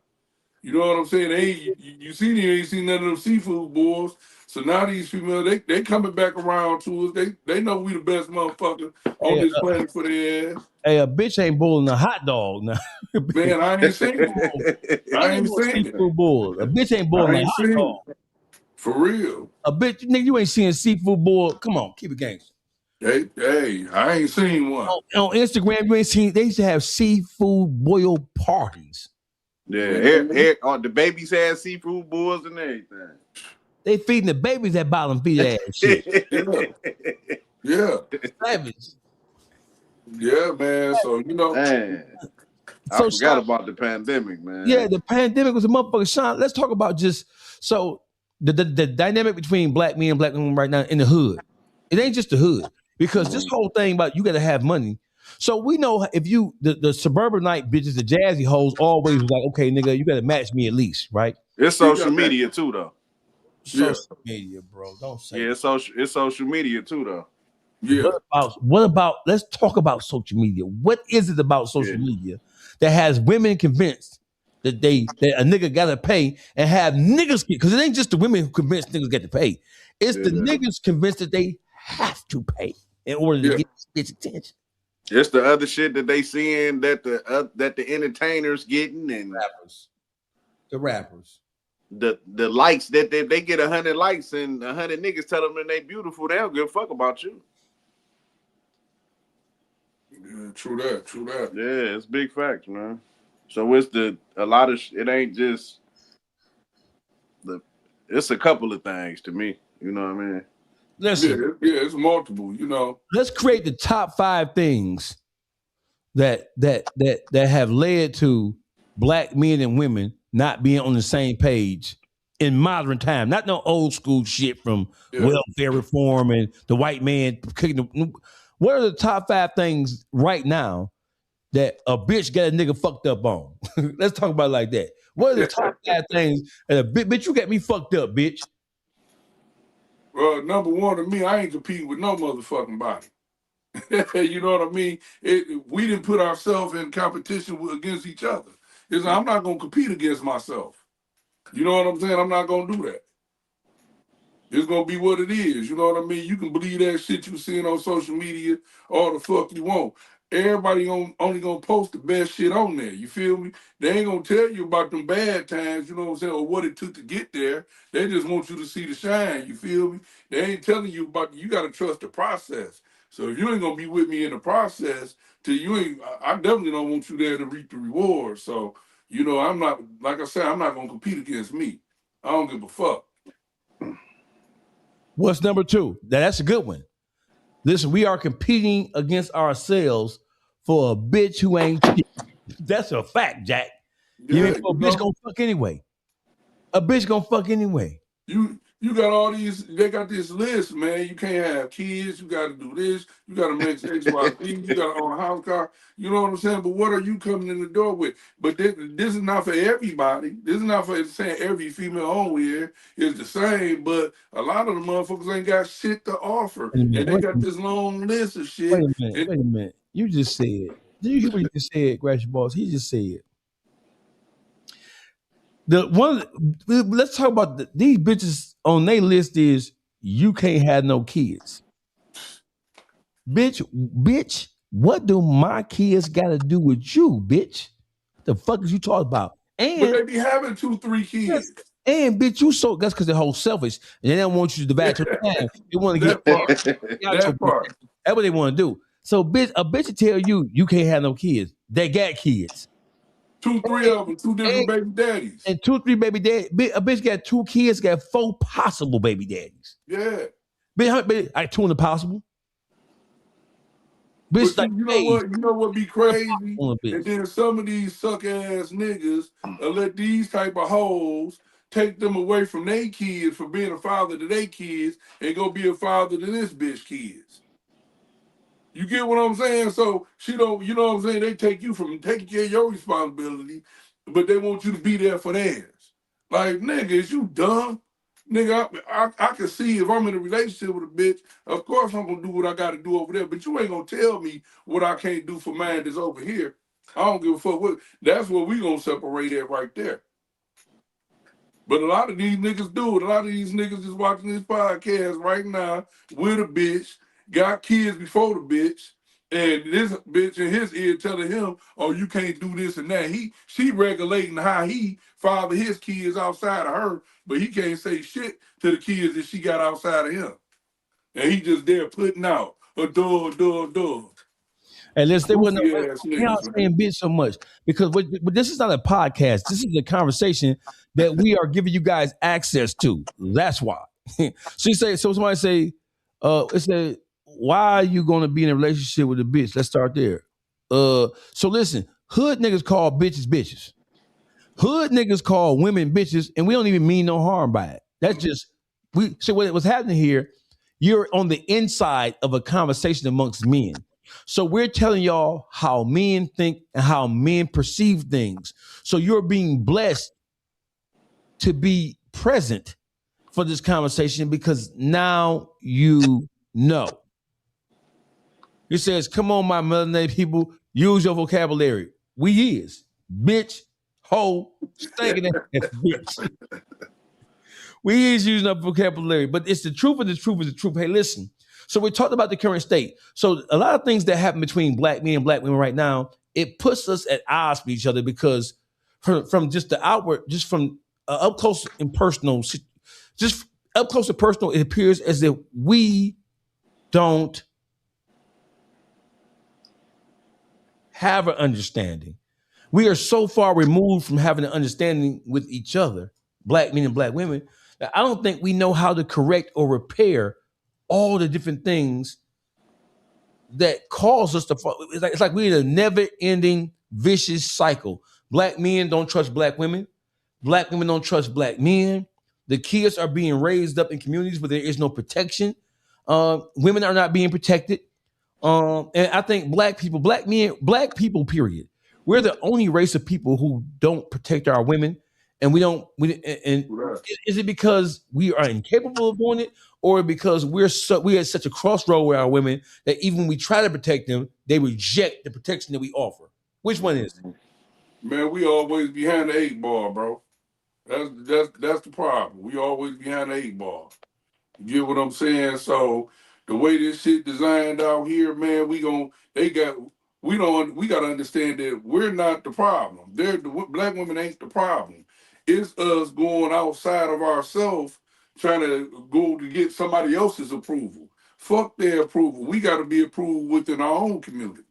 You know what I'm saying? You ain't seen none of them seafood boys. So now these females, they coming back around to us. They know we the best motherfucker on this planet for their ass. Hey, a bitch ain't boiling a hot dog now. Man, I ain't seen it. I ain't seen it. Seafood boil. A bitch ain't boiling a hot dog. For real. A bitch, nigga, you ain't seeing seafood boil. Come on, keep it gangster. Hey, I ain't seen one. On Instagram, you ain't seen. They used to have seafood boil parties. Yeah, the babies had seafood boils and everything. They feeding the babies that bottom feed ass shit. Yeah. Savage. Yeah, man. So Man, I forgot about the pandemic, man. Yeah, the pandemic was a motherfucker. Shawn, let's talk about the dynamic between black men and black women right now in the hood. It ain't just the hood, because this whole thing about you got to have money. So we know if the suburbanite bitches, the jazzy hoes, always was like, okay, nigga, you got to match me at least, right? It's social media too, though. Social media, bro. Don't say. Yeah, it's social media too, though. Yeah. What about? Let's talk about social media. What is it about social media that has women convinced that a nigga gotta pay and have niggas get? Because it ain't just the women who convinced niggas get to pay. It's the niggas convinced that they have to pay in order to get bitch attention. It's the other shit that they seeing that the entertainers getting and the rappers. The likes that they get 100 likes and 100 niggas tell them that they beautiful. They don't give a fuck about you. Yeah, true that. Yeah, it's big facts, man. So it's it ain't just it's a couple of things to me. You know what I mean? Listen, it's multiple. You know, let's create the top 5 things that have led to black men and women not being on the same page in modern time, not no old school shit from welfare reform and the white man kicking the. What are the top 5 things right now that a bitch got a nigga fucked up on? Let's talk about it like that. What are the top 5 things that a bitch you got me fucked up, bitch? Well, number one to me, I ain't competing with no motherfucking body. You know what I mean? We didn't put ourselves in competition against each other. I'm not gonna compete against myself. You know what I'm saying? I'm not gonna do that. It's gonna be what it is. You know what I mean? You can believe that shit you seeing on social media all the fuck you want. Everybody only gonna post the best shit on there. You feel me? They ain't gonna tell you about them bad times, you know what I'm saying, or what it took to get there. They just want you to see the shine. You feel me? They ain't telling you about. You gotta trust the process. So if you ain't gonna be with me in the process, I definitely don't want you there to reap the reward. So you know, I'm not, like I said, I'm not gonna compete against me. I don't give a fuck. What's number 2? That's a good one. Listen, we are competing against ourselves for a bitch who ain't shit. That's a fact, Jack. Yeah, a bitch gonna fuck anyway. A bitch gonna fuck anyway. You got all these, they got this list, man. You can't have kids, you gotta do this, you gotta mix XYZ, you gotta own a house car, you know what I'm saying? But what are you coming in the door with? But this is not for everybody. This is not for saying every female on here is the same, but a lot of the motherfuckers ain't got shit to offer. And they got this long list of shit. Wait a minute. You just said, did you hear what you just said, Gratiot Boss? He just said. Let's talk about these bitches on their list is you can't have no kids. Bitch, what do my kids got to do with you, bitch? The fuck is you talking about? And but they be having 2-3 kids. And bitch, that's because they're whole selfish and they don't want you to divide your time. They want to get that part. That's what they want to do. So a bitch will tell you can't have no kids. They got kids. 2-3 of them, 2 different baby daddies. And 2-3 baby daddies. A bitch got 2 kids, got 4 possible baby daddies. Yeah. Bitch, I 2 impossible. Bitch, but you know what be crazy? And then some of these suck ass niggas let these type of hoes take them away from their kids for being a father to their kids and go be a father to this bitch kids. You get what I'm saying? So she don't, you know what I'm saying? They take you from taking care of your responsibility, but they want you to be there for theirs. Like, nigga, is you dumb? Nigga, I can see if I'm in a relationship with a bitch, of course I'm gonna do what I gotta do over there, but you ain't gonna tell me what I can't do for mine that's over here. I don't give a fuck what. That's what we gonna separate at right there. But a lot of these niggas do it. A lot of these niggas is watching this podcast right now with a bitch, got kids before the bitch, and this bitch in his ear telling him, oh, you can't do this and that. She regulating how he father his kids outside of her, but he can't say shit to the kids that she got outside of him. And he just there putting out a dog. And let's they wouldn't saying bitch so much because but this is not a podcast. This is a conversation that we are giving you guys access to. That's why. So somebody say, it said, why are you gonna be in a relationship with a bitch? Let's start there. So listen, hood niggas call bitches bitches. Hood niggas call women bitches, and we don't even mean no harm by it. That's just so what was happening here. You're on the inside of a conversation amongst men. So we're telling y'all how men think and how men perceive things. So you're being blessed to be present for this conversation because now you know. It says, come on, my melanated people, use your vocabulary. We is bitch, hoe, stinking ass bitch. We is using our vocabulary, but it's the truth and the truth is the truth. Hey, listen. So we talked about the current state. So a lot of things that happen between black men and black women right now, it puts us at odds with each other because from just the outward, just from up close and personal, it appears as if we don't have an understanding. We are so far removed from having an understanding with each other, black men and black women, that I don't think we know how to correct or repair all the different things that cause us to fall. It's like we're in a never-ending vicious cycle. Black men don't trust black women. Black women don't trust black men. The kids are being raised up in communities where there is no protection. Women are not being protected. And I think black people, period. We're the only race of people who don't protect our women, and we don't. Is it because we are incapable of doing it, or because we at such a crossroad with our women that even when we try to protect them, they reject the protection that we offer? Which one is it? Man, we always behind the 8 ball, bro. That's the problem. We always behind the 8 ball. You get what I'm saying? So the way this shit designed out here, man, we gotta understand that we're not the problem. Black women ain't the problem. It's us going outside of ourselves trying to go to get somebody else's approval. Fuck their approval. We gotta be approved within our own community.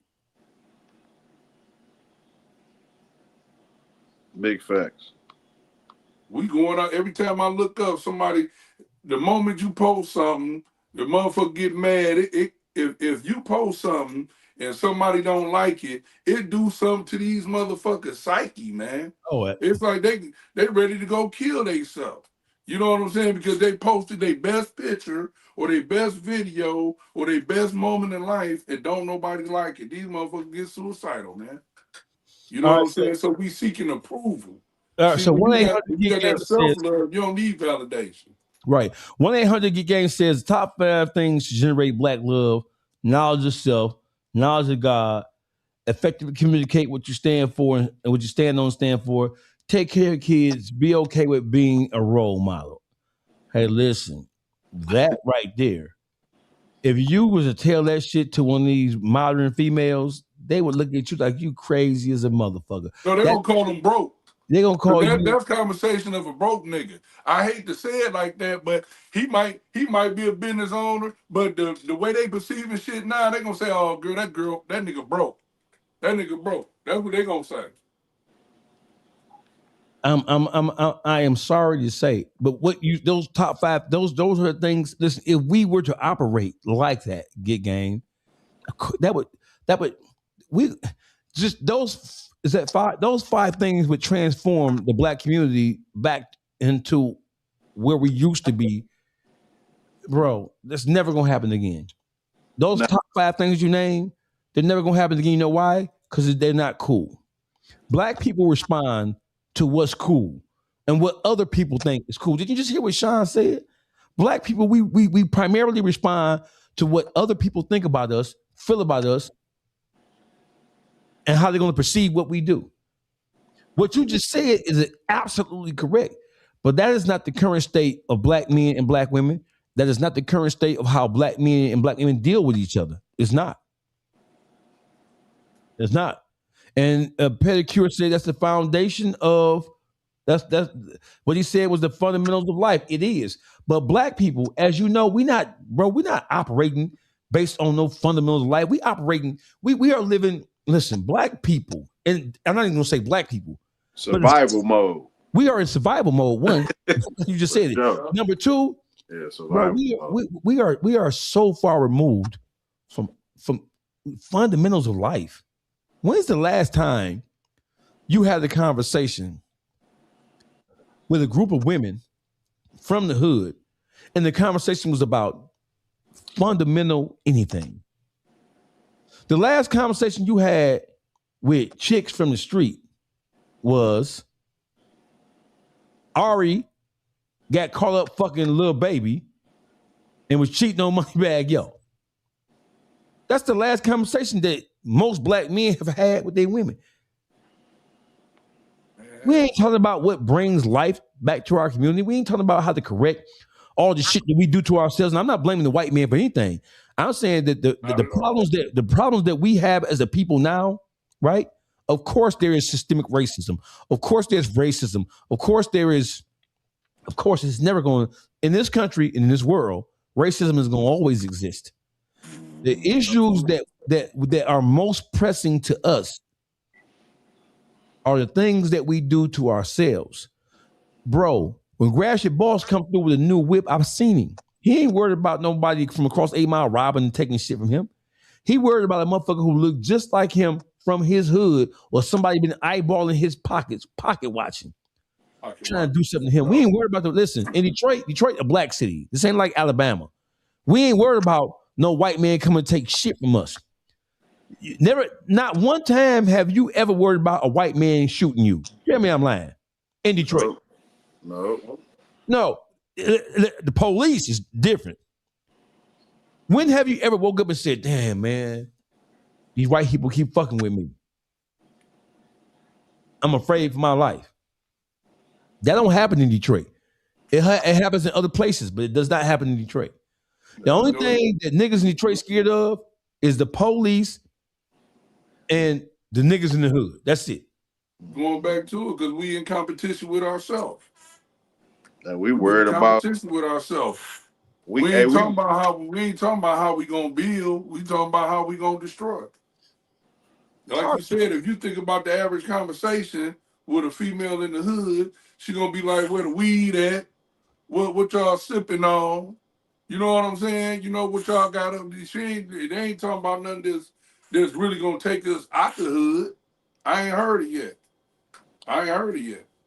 Big facts. We going out every time I look up somebody. The moment you post something, the motherfucker get mad. If you post something and somebody don't like it, it do something to these motherfuckers' psyche, man. It's like they ready to go kill themselves. You know what I'm saying? Because they posted their best picture or their best video or their best moment in life and don't nobody like it. These motherfuckers get suicidal, man. You know what I'm saying? So we seeking approval. So 1-800 you got that self-love, you don't need validation. Right. 1-800 Get Game says top 5 things to generate black love: knowledge of self, knowledge of God, effectively communicate what you stand for and what you stand for, take care of kids, be okay with being a role model. Hey, listen, that right there. If you was to tell that shit to one of these modern females, they would look at you like you crazy as a motherfucker. No, they're gonna call them broke. They're gonna call you. That's conversation of a broke nigga. I hate to say it like that, but he might be a business owner, but the way they perceiving shit now, they gonna say, "Oh, that nigga broke. That nigga broke." That's what they gonna say. I am sorry to say, but those top 5, those are the things. Listen, if we were to operate like that, Get Game, that would we just those. Is that 5? Those 5 things would transform the black community back into where we used to be, bro. That's never gonna happen again. Those top 5 things you name, they're never gonna happen again. You know why? Because they're not cool. Black people respond to what's cool and what other people think is cool. Did you just hear what Shawn said? Black people, we primarily respond to what other people think about us, feel about us, and how they're going to perceive what we do. What you just said is absolutely correct, but that is not the current state of black men and black women. That is not the current state of how black men and black women deal with each other. It's not. It's not. And Pedicure said that's the foundation of, that's what he said was the fundamentals of life. It is. But black people, as you know, we're not operating based on no fundamentals of life. We are living. Listen, black people, and I'm not even gonna say black people. Survival mode. We are in survival mode. One, you just said it. Number 2, survival mode. We are so far removed from fundamentals of life. When's the last time you had a conversation with a group of women from the hood, and the conversation was about fundamental anything? The last conversation you had with chicks from the street was Ari got caught up fucking Lil Baby and was cheating on Moneybag Yo. That's the last conversation that most black men have had with their women. We ain't talking about what brings life back to our community. We ain't talking about how to correct all the shit that we do to ourselves. And I'm not blaming the white man for anything. I'm saying that the problems that we have as a people now, right? Of course there is systemic racism. Of course there's racism. Of course it's never going to, in this country, in this world, racism is going to always exist. The issues that are most pressing to us are the things that we do to ourselves. Bro, when Gratiot Boss come through with a new whip, I've seen him. He ain't worried about nobody from across 8 Mile robbing and taking shit from him. He worried about a motherfucker who looked just like him from his hood, or somebody been eyeballing his pockets, pocket watching. trying to do something to him. We ain't worried about listen, in Detroit, a black city. This ain't like Alabama. We ain't worried about no white man coming to take shit from us. Not one time have you ever worried about a white man shooting you. Hear me, I'm lying. In Detroit. No. The police is different. When have you ever woke up and said, damn, man, these white people keep fucking with me. I'm afraid for my life. That don't happen in Detroit. It happens in other places, but it does not happen in Detroit. The only thing that niggas in Detroit scared of is the police and the niggas in the hood. That's it. Going back to it, because we in competition with ourselves. And we worried about competition with ourselves. We ain't talking about how we gonna build. We talking about how we gonna destroy. Like you said, if you think about the average conversation with a female in the hood, she gonna be like, "Where the weed at? What y'all sipping on?" You know what I'm saying? You know what y'all got up? They ain't talking about nothing that's really gonna take us out the hood. I ain't heard it yet.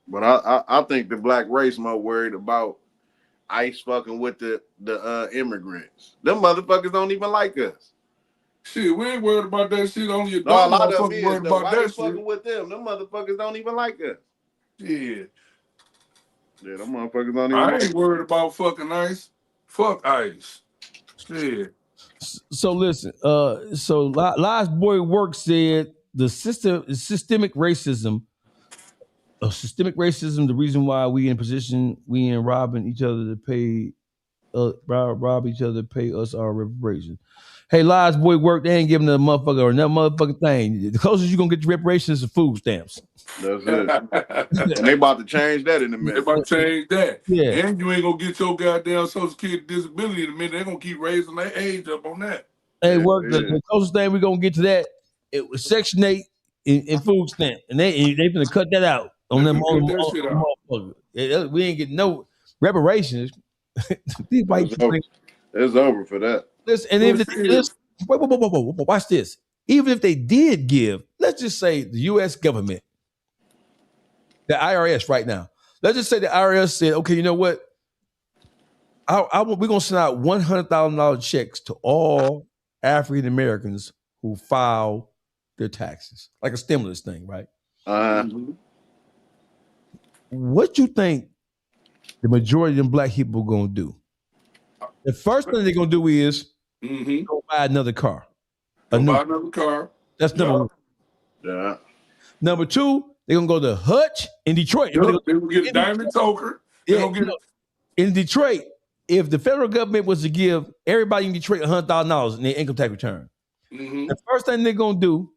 But I think the black race more worried about ICE fucking with the immigrants. Them motherfuckers don't even like us. Shit, we ain't worried about that shit. Only a lot of them motherfucker worried about that shit. Fucking with them. Them motherfuckers don't even like us. Yeah. Yeah, them motherfuckers don't even I ain't worried about fucking ICE. Fuck ICE. Shit. So listen, so last boy work said the systemic racism, the reason why we in position, we in robbing each other to pay, rob each other to pay us our reparations. Hey, last boy work, they ain't giving a motherfucker or another motherfucking thing. The closest you gonna get to reparations is food stamps. That's it. And they about to change that in a minute. They about to change that. Yeah. And you ain't gonna get your goddamn Social Security disability in a minute. They're gonna keep raising their age up on that. Hey, work, the closest thing we're gonna get to that, it was Section 8 in food stamp. And they gonna cut that out on them motherfuckers. We ain't getting no reparations. These white people, it's over for that. Listen, and if watch this. Even if they did give, let's just say the U.S. government, the IRS right now, let's just say the IRS said, okay, you know what? We're going to send out $100,000 checks to all African Americans who file their taxes, like a stimulus thing, right? What you think the majority of them black people are going to do? The first thing they're going to do is go buy another car. Buy another car. That's number one. Yeah. Number two, they're going to go to Hutch in Detroit. They're going to get a diamond choker. In Detroit, if the federal government was to give everybody in Detroit $100,000 in their income tax return, the first thing they're going to do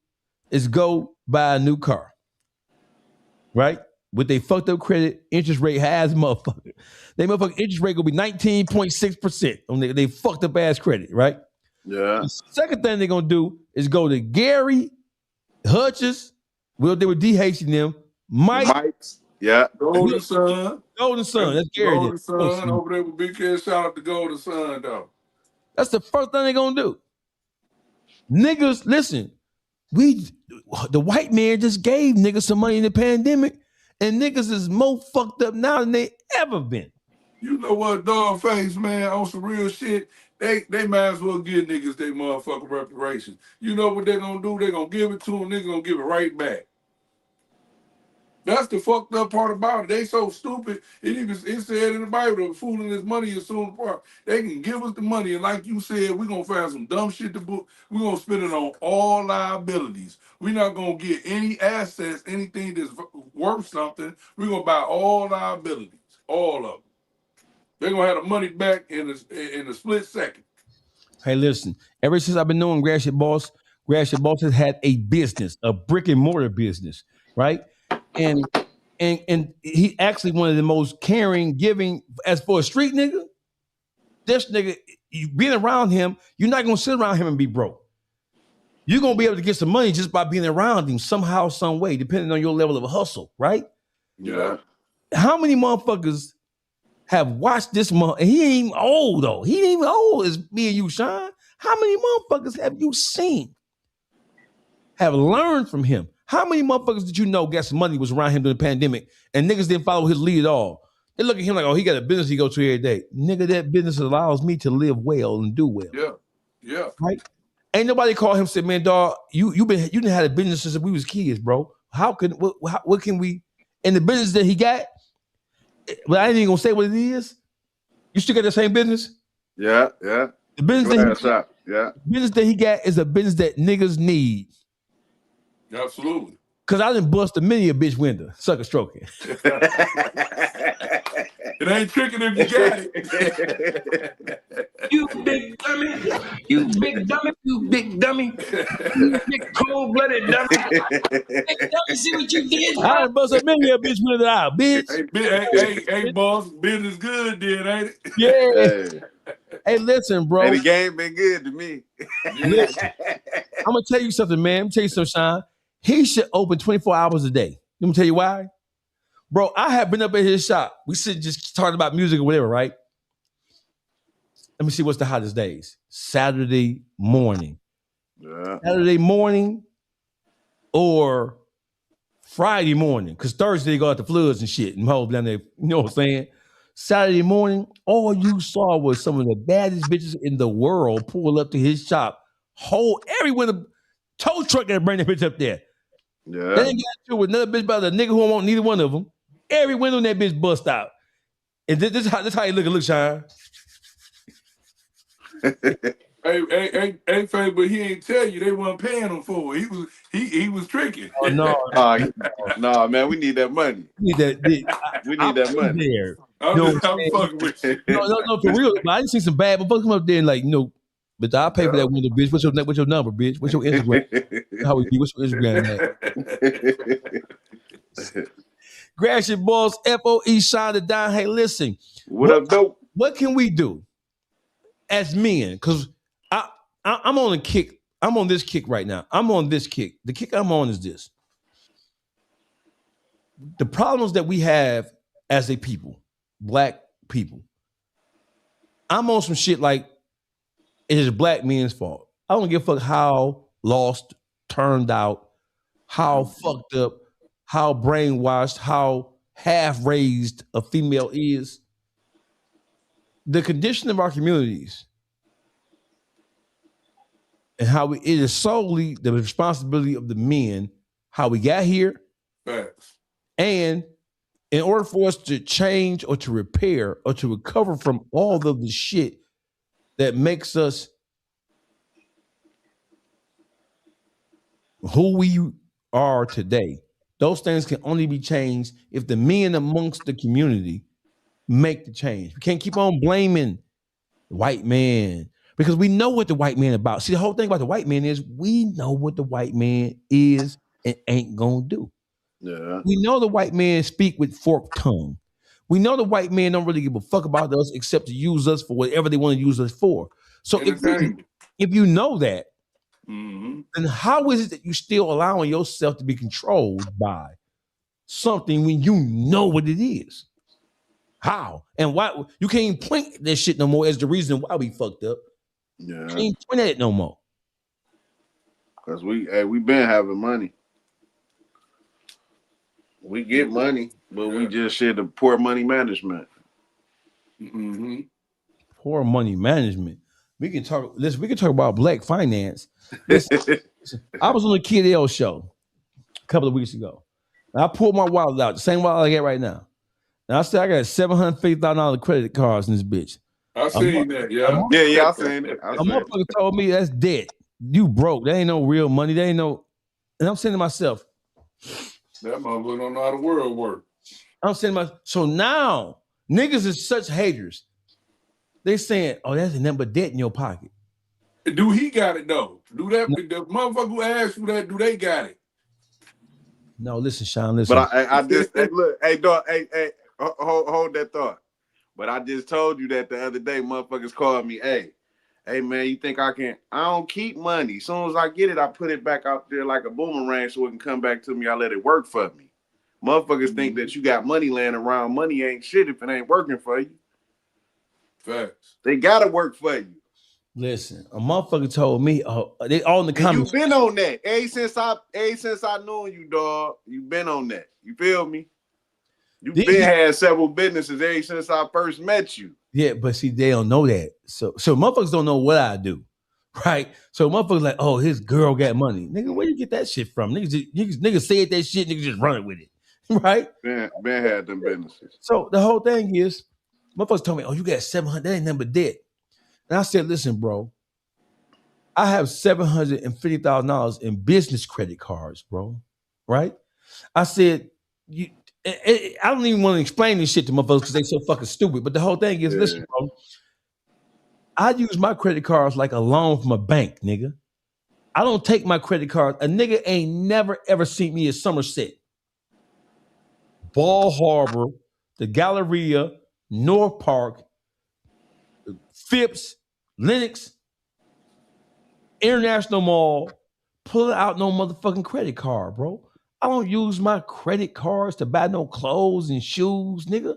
is go buy a new car. Right? With their fucked up credit, interest rate high as motherfucker. They motherfucking interest rate gonna be 19.6% on they fucked up ass credit, right? Yeah. The second thing they're gonna do is go to Gary, Hutchins, Will they were DHing them, Mike's, yeah. Golden Sun. That's Gary. Golden Sun over there with Big Head. Shout out to Golden Sun though. That's the first thing they're gonna do. Niggas, listen, the white man just gave niggas some money in the pandemic. And niggas is more fucked up now than they ever been. You know what, Dawgface, man, on some real shit, they might as well give niggas their motherfucking reparations. You know what they're gonna do? They're gonna give it to them, niggas gonna give it right back. That's the fucked up part about it. They so stupid. It said in the Bible, the fool and his money is soon apart. They can give us the money, and like you said, we're gonna find some dumb shit to book. We're gonna spend it on all liabilities. We're not gonna get any assets, anything that's worth something. We're gonna buy all liabilities, all of them. They're gonna have the money back in a split second. Hey, listen, ever since I've been knowing Gratiot Boss has had a business, a brick and mortar business, right? And he actually one of the most caring, giving. As for a street nigga, this nigga, you being around him, you're not gonna sit around him and be broke. You're gonna be able to get some money just by being around him somehow, some way, depending on your level of hustle, right? Yeah. How many motherfuckers have watched this month? And he ain't even old though. He ain't even old as me and you, Sean. How many motherfuckers have you seen have learned from him? How many motherfuckers did you know got some money was around him during the pandemic and niggas didn't follow his lead at all? They look at him like, oh, he got a business he go to every day. Nigga, that business allows me to live well and do well. Yeah. Right? Ain't nobody call him and said, man, dog, you didn't have a business since we was kids, bro. What can we, and the business that he got, but I ain't even gonna say what it is. You still got the same business? Yeah. The business that he got is a business that niggas need. Absolutely. Cause I done bust a many a bitch window, sucker stroking. It ain't tricking if you got it. You big dummy. You big dummy. You big dummy. You big cold-blooded dummy. Big dummy, see what you did? I done bust a many a bitch window out, bitch. Hey, boss, business good, then, ain't it? Yeah. Hey, listen, bro. Hey, the game been good to me. Listen, I'm gonna tell you something, man. I'm gonna tell you something, Sean. He should open 24 hours a day. Let me tell you why. Bro, I have been up at his shop. We sit just talking about music or whatever, right? Let me see what's the hottest days. Saturday morning. Yeah. Saturday morning or Friday morning. Because Thursday they go out to floods and shit and hoes down there. You know what I'm saying? Saturday morning, all you saw was some of the baddest bitches in the world pull up to his shop. Every winter tow truck that bring that bitch up there. Yeah. They ain't got to with another bitch about a nigga who don't want neither one of them. Every window in that bitch bust out. And this how you look, Sean. Hey, Faye, but he ain't tell you they wasn't paying him for it. He was tricking. Oh no. No, man, we need that money. We need that money. There. I'm fucking with you. No, for real. I didn't see some bad motherfuckers come up there and like, but I'll pay for that window, bitch. What's your number, bitch? What's your Instagram? What's your Instagram at? Gratiot boss, F.O.E. Shawn The Don. Hey, listen. What up, dope? What can we do as men? Because I'm on a kick. I'm on this kick right now. I'm on this kick. The kick I'm on is this. The problems that we have as a people, black people. I'm on some shit like it is black men's fault. I don't give a fuck how lost, turned out, how fucked up, how brainwashed, how half-raised a female is. The condition of our communities and how it is solely the responsibility of the men, how we got here. Facts. And in order for us to change or to repair or to recover from all of the shit that makes us who we are today, those things can only be changed if the men amongst the community make the change. We can't keep on blaming the white man because we know what the white man about. See, the whole thing about the white man is we know what the white man is and ain't gonna do. Yeah. We know the white man speak with forked tongue. We know the white man don't really give a fuck about us except to use us for whatever they want to use us for. So if you know that, then how is it that you still allowing yourself to be controlled by something when you know what it is? How? And why? You can't even point at that shit no more as the reason why we fucked up. Yeah. You can't even point at it no more. Because we been having money. We get money, but we just share the poor money management. Poor money management. We can talk. Listen, we can talk about black finance. Listen, I was on the Kid L show a couple of weeks ago. And I pulled my wallet out, the same wallet I got right now. And I said I got $750,000 credit cards in this bitch. I seen that, yeah. Yeah, I seen it. A motherfucker told me that's debt. You broke. That ain't no real money. That ain't no. And I'm saying to myself, that motherfucker don't know how the world works. I'm saying to myself, so now niggas is such haters. They saying, oh, that's nothing but debt in your pocket. Do he got it though? Do that the motherfucker who asked you that, do they got it? No, listen, Sean, listen. But I just look, hey dog, hey, hold that thought. But I just told you that the other day, motherfuckers called me, hey man, you think I don't keep money. As soon as I get it, I put it back out there like a boomerang so it can come back to me. I let it work for me. Motherfuckers think that you got money laying around. Money ain't shit if it ain't working for you. Facts. They gotta work for you. Listen, a motherfucker told me, they all in the comments. You been on that. Ever since I known you, dog, you been on that. You feel me? You been had several businesses ever since I first met you. Yeah, but see, they don't know that. So motherfuckers don't know what I do. Right? So motherfuckers like, oh, his girl got money. Nigga, where you get that shit from? Niggas said that shit, niggas just running with it. Right? Ben had them businesses. So the whole thing is, motherfuckers told me, oh, you got 700, that ain't nothing but debt. And I said, listen, bro, I have $750,000 in business credit cards, bro. Right? I said, I don't even want to explain this shit to motherfuckers because they so fucking stupid. But the whole thing is, listen, bro, I use my credit cards like a loan from a bank, nigga. I don't take my credit card. A nigga ain't never ever seen me at Somerset, Ball Harbor, the Galleria, North Park, Phipps, Lenox, International Mall, pull out no motherfucking credit card, bro. I don't use my credit cards to buy no clothes and shoes, nigga.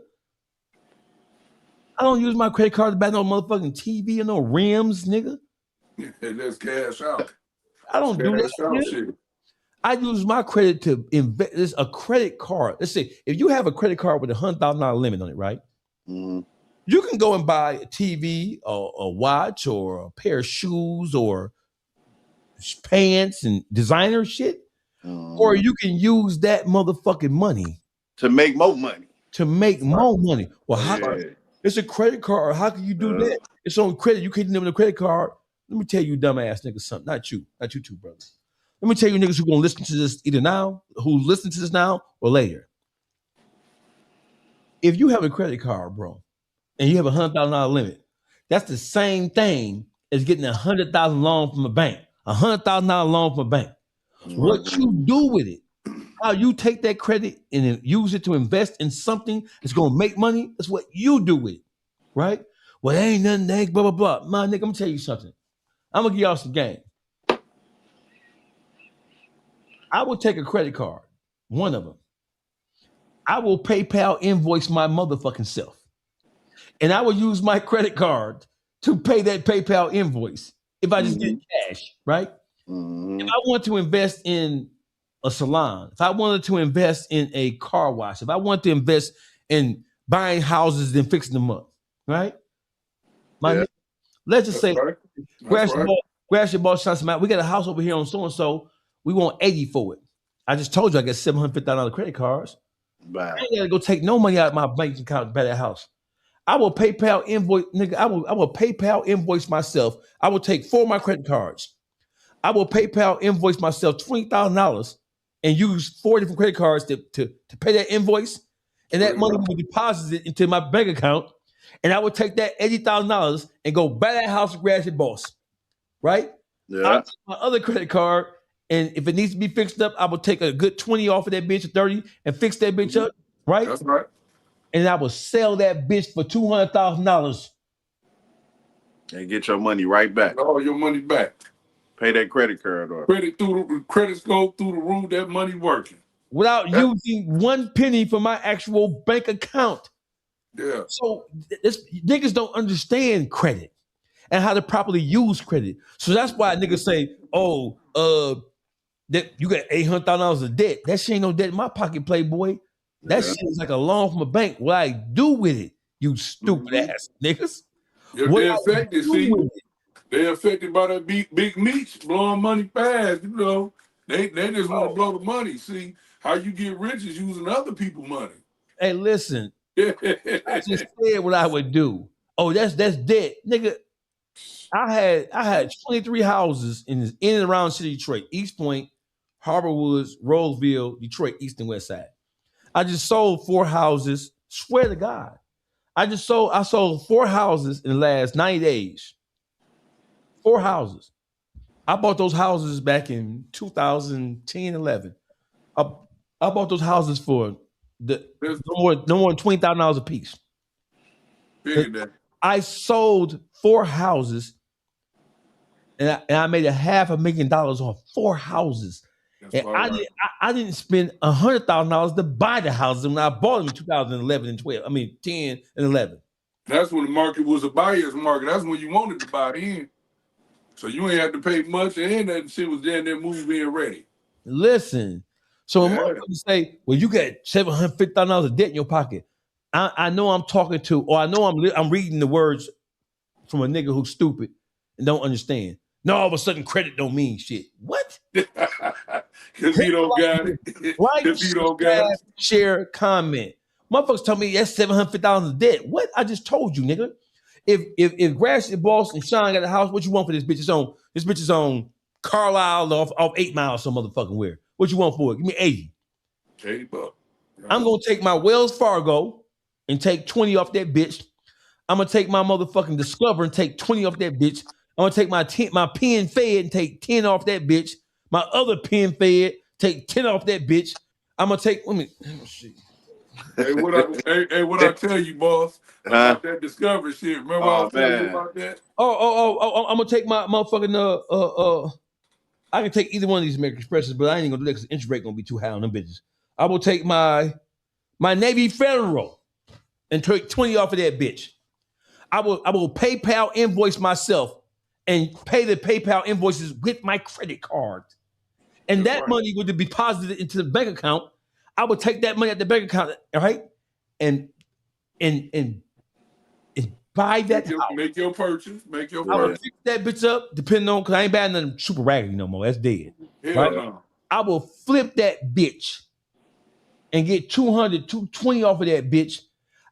I don't use my credit card to buy no motherfucking TV or no rims, nigga. Let's cash out. I don't do that shit. I use my credit to invest. It's a credit card. Let's say if you have a credit card with $100,000 limit on it, right? Mm-hmm. You can go and buy a TV or a watch or a pair of shoes or pants and designer shit. Or you can use that motherfucking money to make more money. More money. Well, it's a credit card. How can you do that? It's on credit. You can't name a credit card. Let me tell you, dumbass niggas, something. Not you two, brothers. Let me tell you, niggas who gonna listen to this either now, who listen to this now or later. If you have a credit card, bro, and you have $100,000 limit, that's the same thing as getting $100,000 loan from a bank. $100,000 loan from a bank. What you do with it, how you take that credit and use it to invest in something that's gonna make money, that's what you do with it, right? Well, there ain't nothing, there ain't blah, blah, blah. My nigga, I'm gonna tell you something. I'm gonna give y'all some game. I will take a credit card, one of them. I will PayPal invoice my motherfucking self. And I will use my credit card to pay that PayPal invoice if I just get cash, right? If I want to invest in a salon, if I wanted to invest in a car wash, if I want to invest in buying houses and fixing them up, right? Let's just say, Gratiot bought shots out. We got a house over here on so-and-so. We want 80 for it. I just told you I got $750,000 credit cards. Wow. I ain't gotta go take no money out of my bank account to buy that house. I will PayPal invoice, nigga. I will PayPal invoice myself. I will take 4 of my credit cards. I will PayPal invoice myself $20,000 and use 4 different credit cards to pay that invoice, and that money will be deposited into my bank account, and I will take that $80,000 and go buy that house with Gratiot Boss, right? Yeah. I'll take my other credit card, and if it needs to be fixed up, I will take a good 20 off of that bitch, or 30, and fix that bitch up, right? That's right. And I will sell that bitch for $200,000 and get your money right back. All your money back. Pay that credit card off. Credits go through the roof. That money working without using 1 penny from my actual bank account. Yeah. So niggas don't understand credit and how to properly use credit. So that's why niggas say, "Oh, that you got $800,000 of debt. That shit ain't no debt in my pocket, Playboy. That shit is like a loan from a bank. What I do with it, you stupid ass niggas? They're affected. See, they're affected by that big meats, blowing money fast. You know, they just want to blow the money. See, how you get rich is using other people's money. Hey, listen, I just said what I would do. Oh, that's debt, nigga. I had 23 houses in and around the city of Detroit: East Point, Harbor Woods, Roseville, Detroit, East and West Side. I just sold 4 houses. Swear to God, I sold 4 houses in the last 90 days. 4 houses. I bought those houses back in 2010, 11. I bought those houses for no more than $20,000 a piece. I sold 4 houses, and I made $500,000 off 4 houses. And I didn't spend $100,000 to buy the houses when I bought them in 2011 and 12. I mean 10 and 11. That's when the market was a buyer's market. That's when you wanted to buy in. So you ain't have to pay much, and that shit was down there moving ready. Listen. So when motherfuckers say, well, you got $750,000 of debt in your pocket, I know I'm talking to, or I know I'm reading the words from a nigga who's stupid and don't understand. No, all of a sudden credit don't mean shit. What? Because he don't got it. Like, he don't got it. Share, comment. Motherfuckers tell me that's $750 of debt. What? I just told you, nigga. If Gratiot, Boss, and Shawn got a house, what you want for this bitch? This bitch is on Carlisle off 8 Miles, some motherfucking where. What you want for it? Give me 80. $80. I'm gonna take my Wells Fargo and take 20 off that bitch. I'm gonna take my motherfucking Discover and take 20 off that bitch. I'm gonna take my Pen Fed and take 10 off that bitch. My other Pen Fed, take 10 off that bitch. I'm gonna take. Let me see. Hey, what I tell you, boss, about that Discovery shit? Remember I was telling you about that? I'm gonna take my motherfucking I can take either one of these American Expresses, but I ain't gonna do that because the interest rate gonna be too high on them bitches. I will take my Navy Federal and take 20 off of that bitch. I will PayPal invoice myself and pay the PayPal invoices with my credit card. And that money would be deposited into the bank account. I would take that money at the bank account, all right? And buy that house. Make your purchase. I will fix that bitch up, depending on, because I ain't buying nothing super raggedy no more. That's dead. Hell no. I will flip that bitch and get 220 off of that bitch.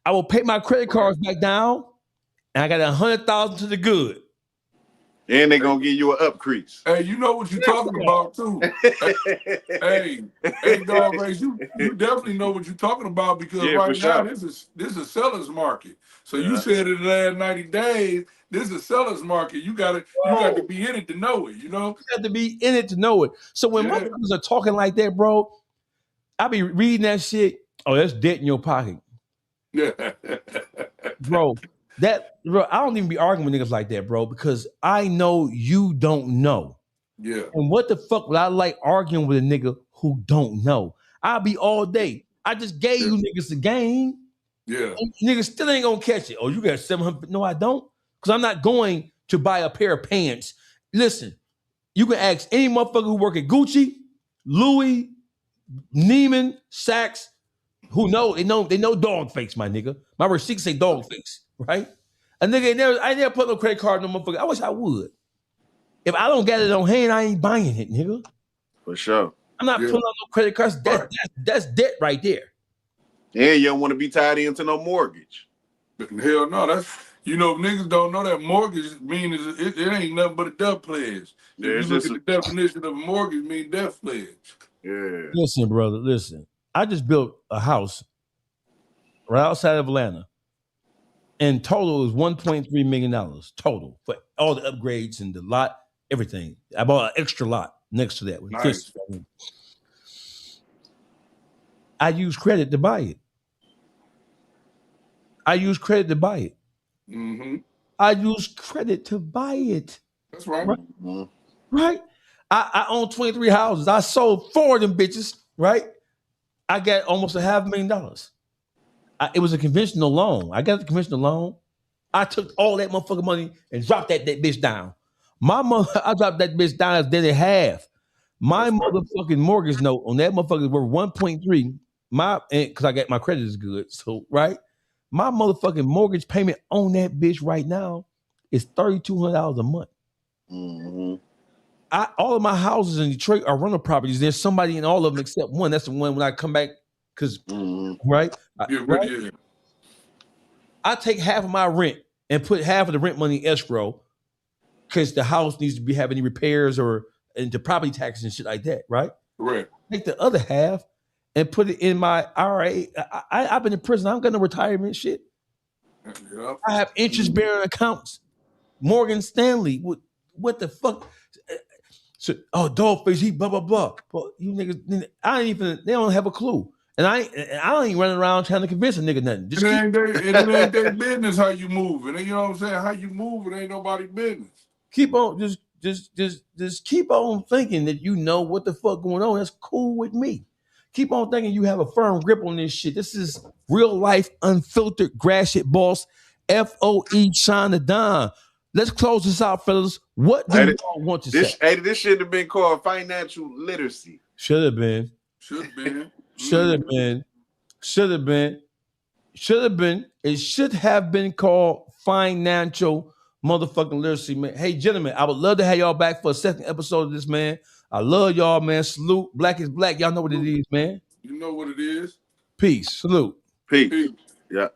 I will pay my credit cards back down, and I got 100,000 to the good. And they gonna give you an upcrease. Hey, you know what you're talking about too. hey, Dawgface, you definitely know what you're talking about because right now this is a seller's market. So you said in the last 90 days, this is a seller's market. You got to be in it to know it. You know, you got to be in it to know it. So when motherfuckers are talking like that, bro, I be reading that shit. Oh, that's debt in your pocket, bro. I don't even be arguing with niggas like that, bro, because I know you don't know. Yeah. And what the fuck would I like arguing with a nigga who don't know? I'll be all day. I just gave you niggas the game. Yeah. And niggas still ain't gonna catch it. Oh, you got 700. No, I don't. Because I'm not going to buy a pair of pants. Listen, you can ask any motherfucker who work at Gucci, Louis, Neiman, Saks, who know, they know Dawgface, my nigga. My receipts say Dawgface. Right? A nigga I never put no credit card on no motherfucker. I wish I would. If I don't get it on hand, I ain't buying it, nigga. For sure. I'm not pulling out no credit cards. That's debt right there. Yeah, you don't want to be tied into no mortgage. Hell no, that's niggas don't know that mortgage means it ain't nothing but a death pledge. If you look at the definition of a mortgage, mean death pledge. Yeah. Listen, brother, listen. I just built a house right outside of Atlanta. And total is $1.3 million total for all the upgrades and the lot, everything. I bought an extra lot next to that. Nice. I use credit to buy it. Mm-hmm. I use credit to buy it. That's right. Right? I own 23 houses. I sold 4 of them bitches, right? I got almost $500,000. It was a conventional loan. I got the conventional loan. I took all that motherfucking money and dropped that bitch down. I dropped that bitch down then in half. My motherfucking mortgage note on that motherfucker is worth 1.3. Because I got my credit is good. So, right? My motherfucking mortgage payment on that bitch right now is $3,200 a month. Mm-hmm. All of my houses in Detroit are rental properties. There's somebody in all of them except one. That's the one when I come back. Because, right? I take half of my rent and put half of the rent money in escrow because the house needs to be having any repairs or into property taxes and shit like that, right? Right. Take the other half and put it in my IRA. I've been in prison. I don't got no retirement shit. Yep. I have interest-bearing accounts. Morgan Stanley. What the fuck? So, Dawgface, he blah, blah, blah. Well, you niggas, they don't have a clue. And I ain't running around trying to convince a nigga nothing. It ain't their business how you move. And you know what I'm saying? How you move, it ain't nobody's business. Keep on, just keep on thinking that you know what the fuck going on. That's cool with me. Keep on thinking you have a firm grip on this shit. This is real life, unfiltered, Gratiot boss, F.O.E. Shawn The Don. Let's close this out, fellas. What do you all want to say? This should have been called financial literacy. Should have been. Should have been. Should have been. Should have been. Should have been. It should have been called financial motherfucking literacy, man. Hey, gentlemen, I would love to have y'all back for a second episode of this, man. I love y'all, man. Salute. Black is black. Y'all know what it is, man. You know what it is. Peace. Salute. Peace. Yeah.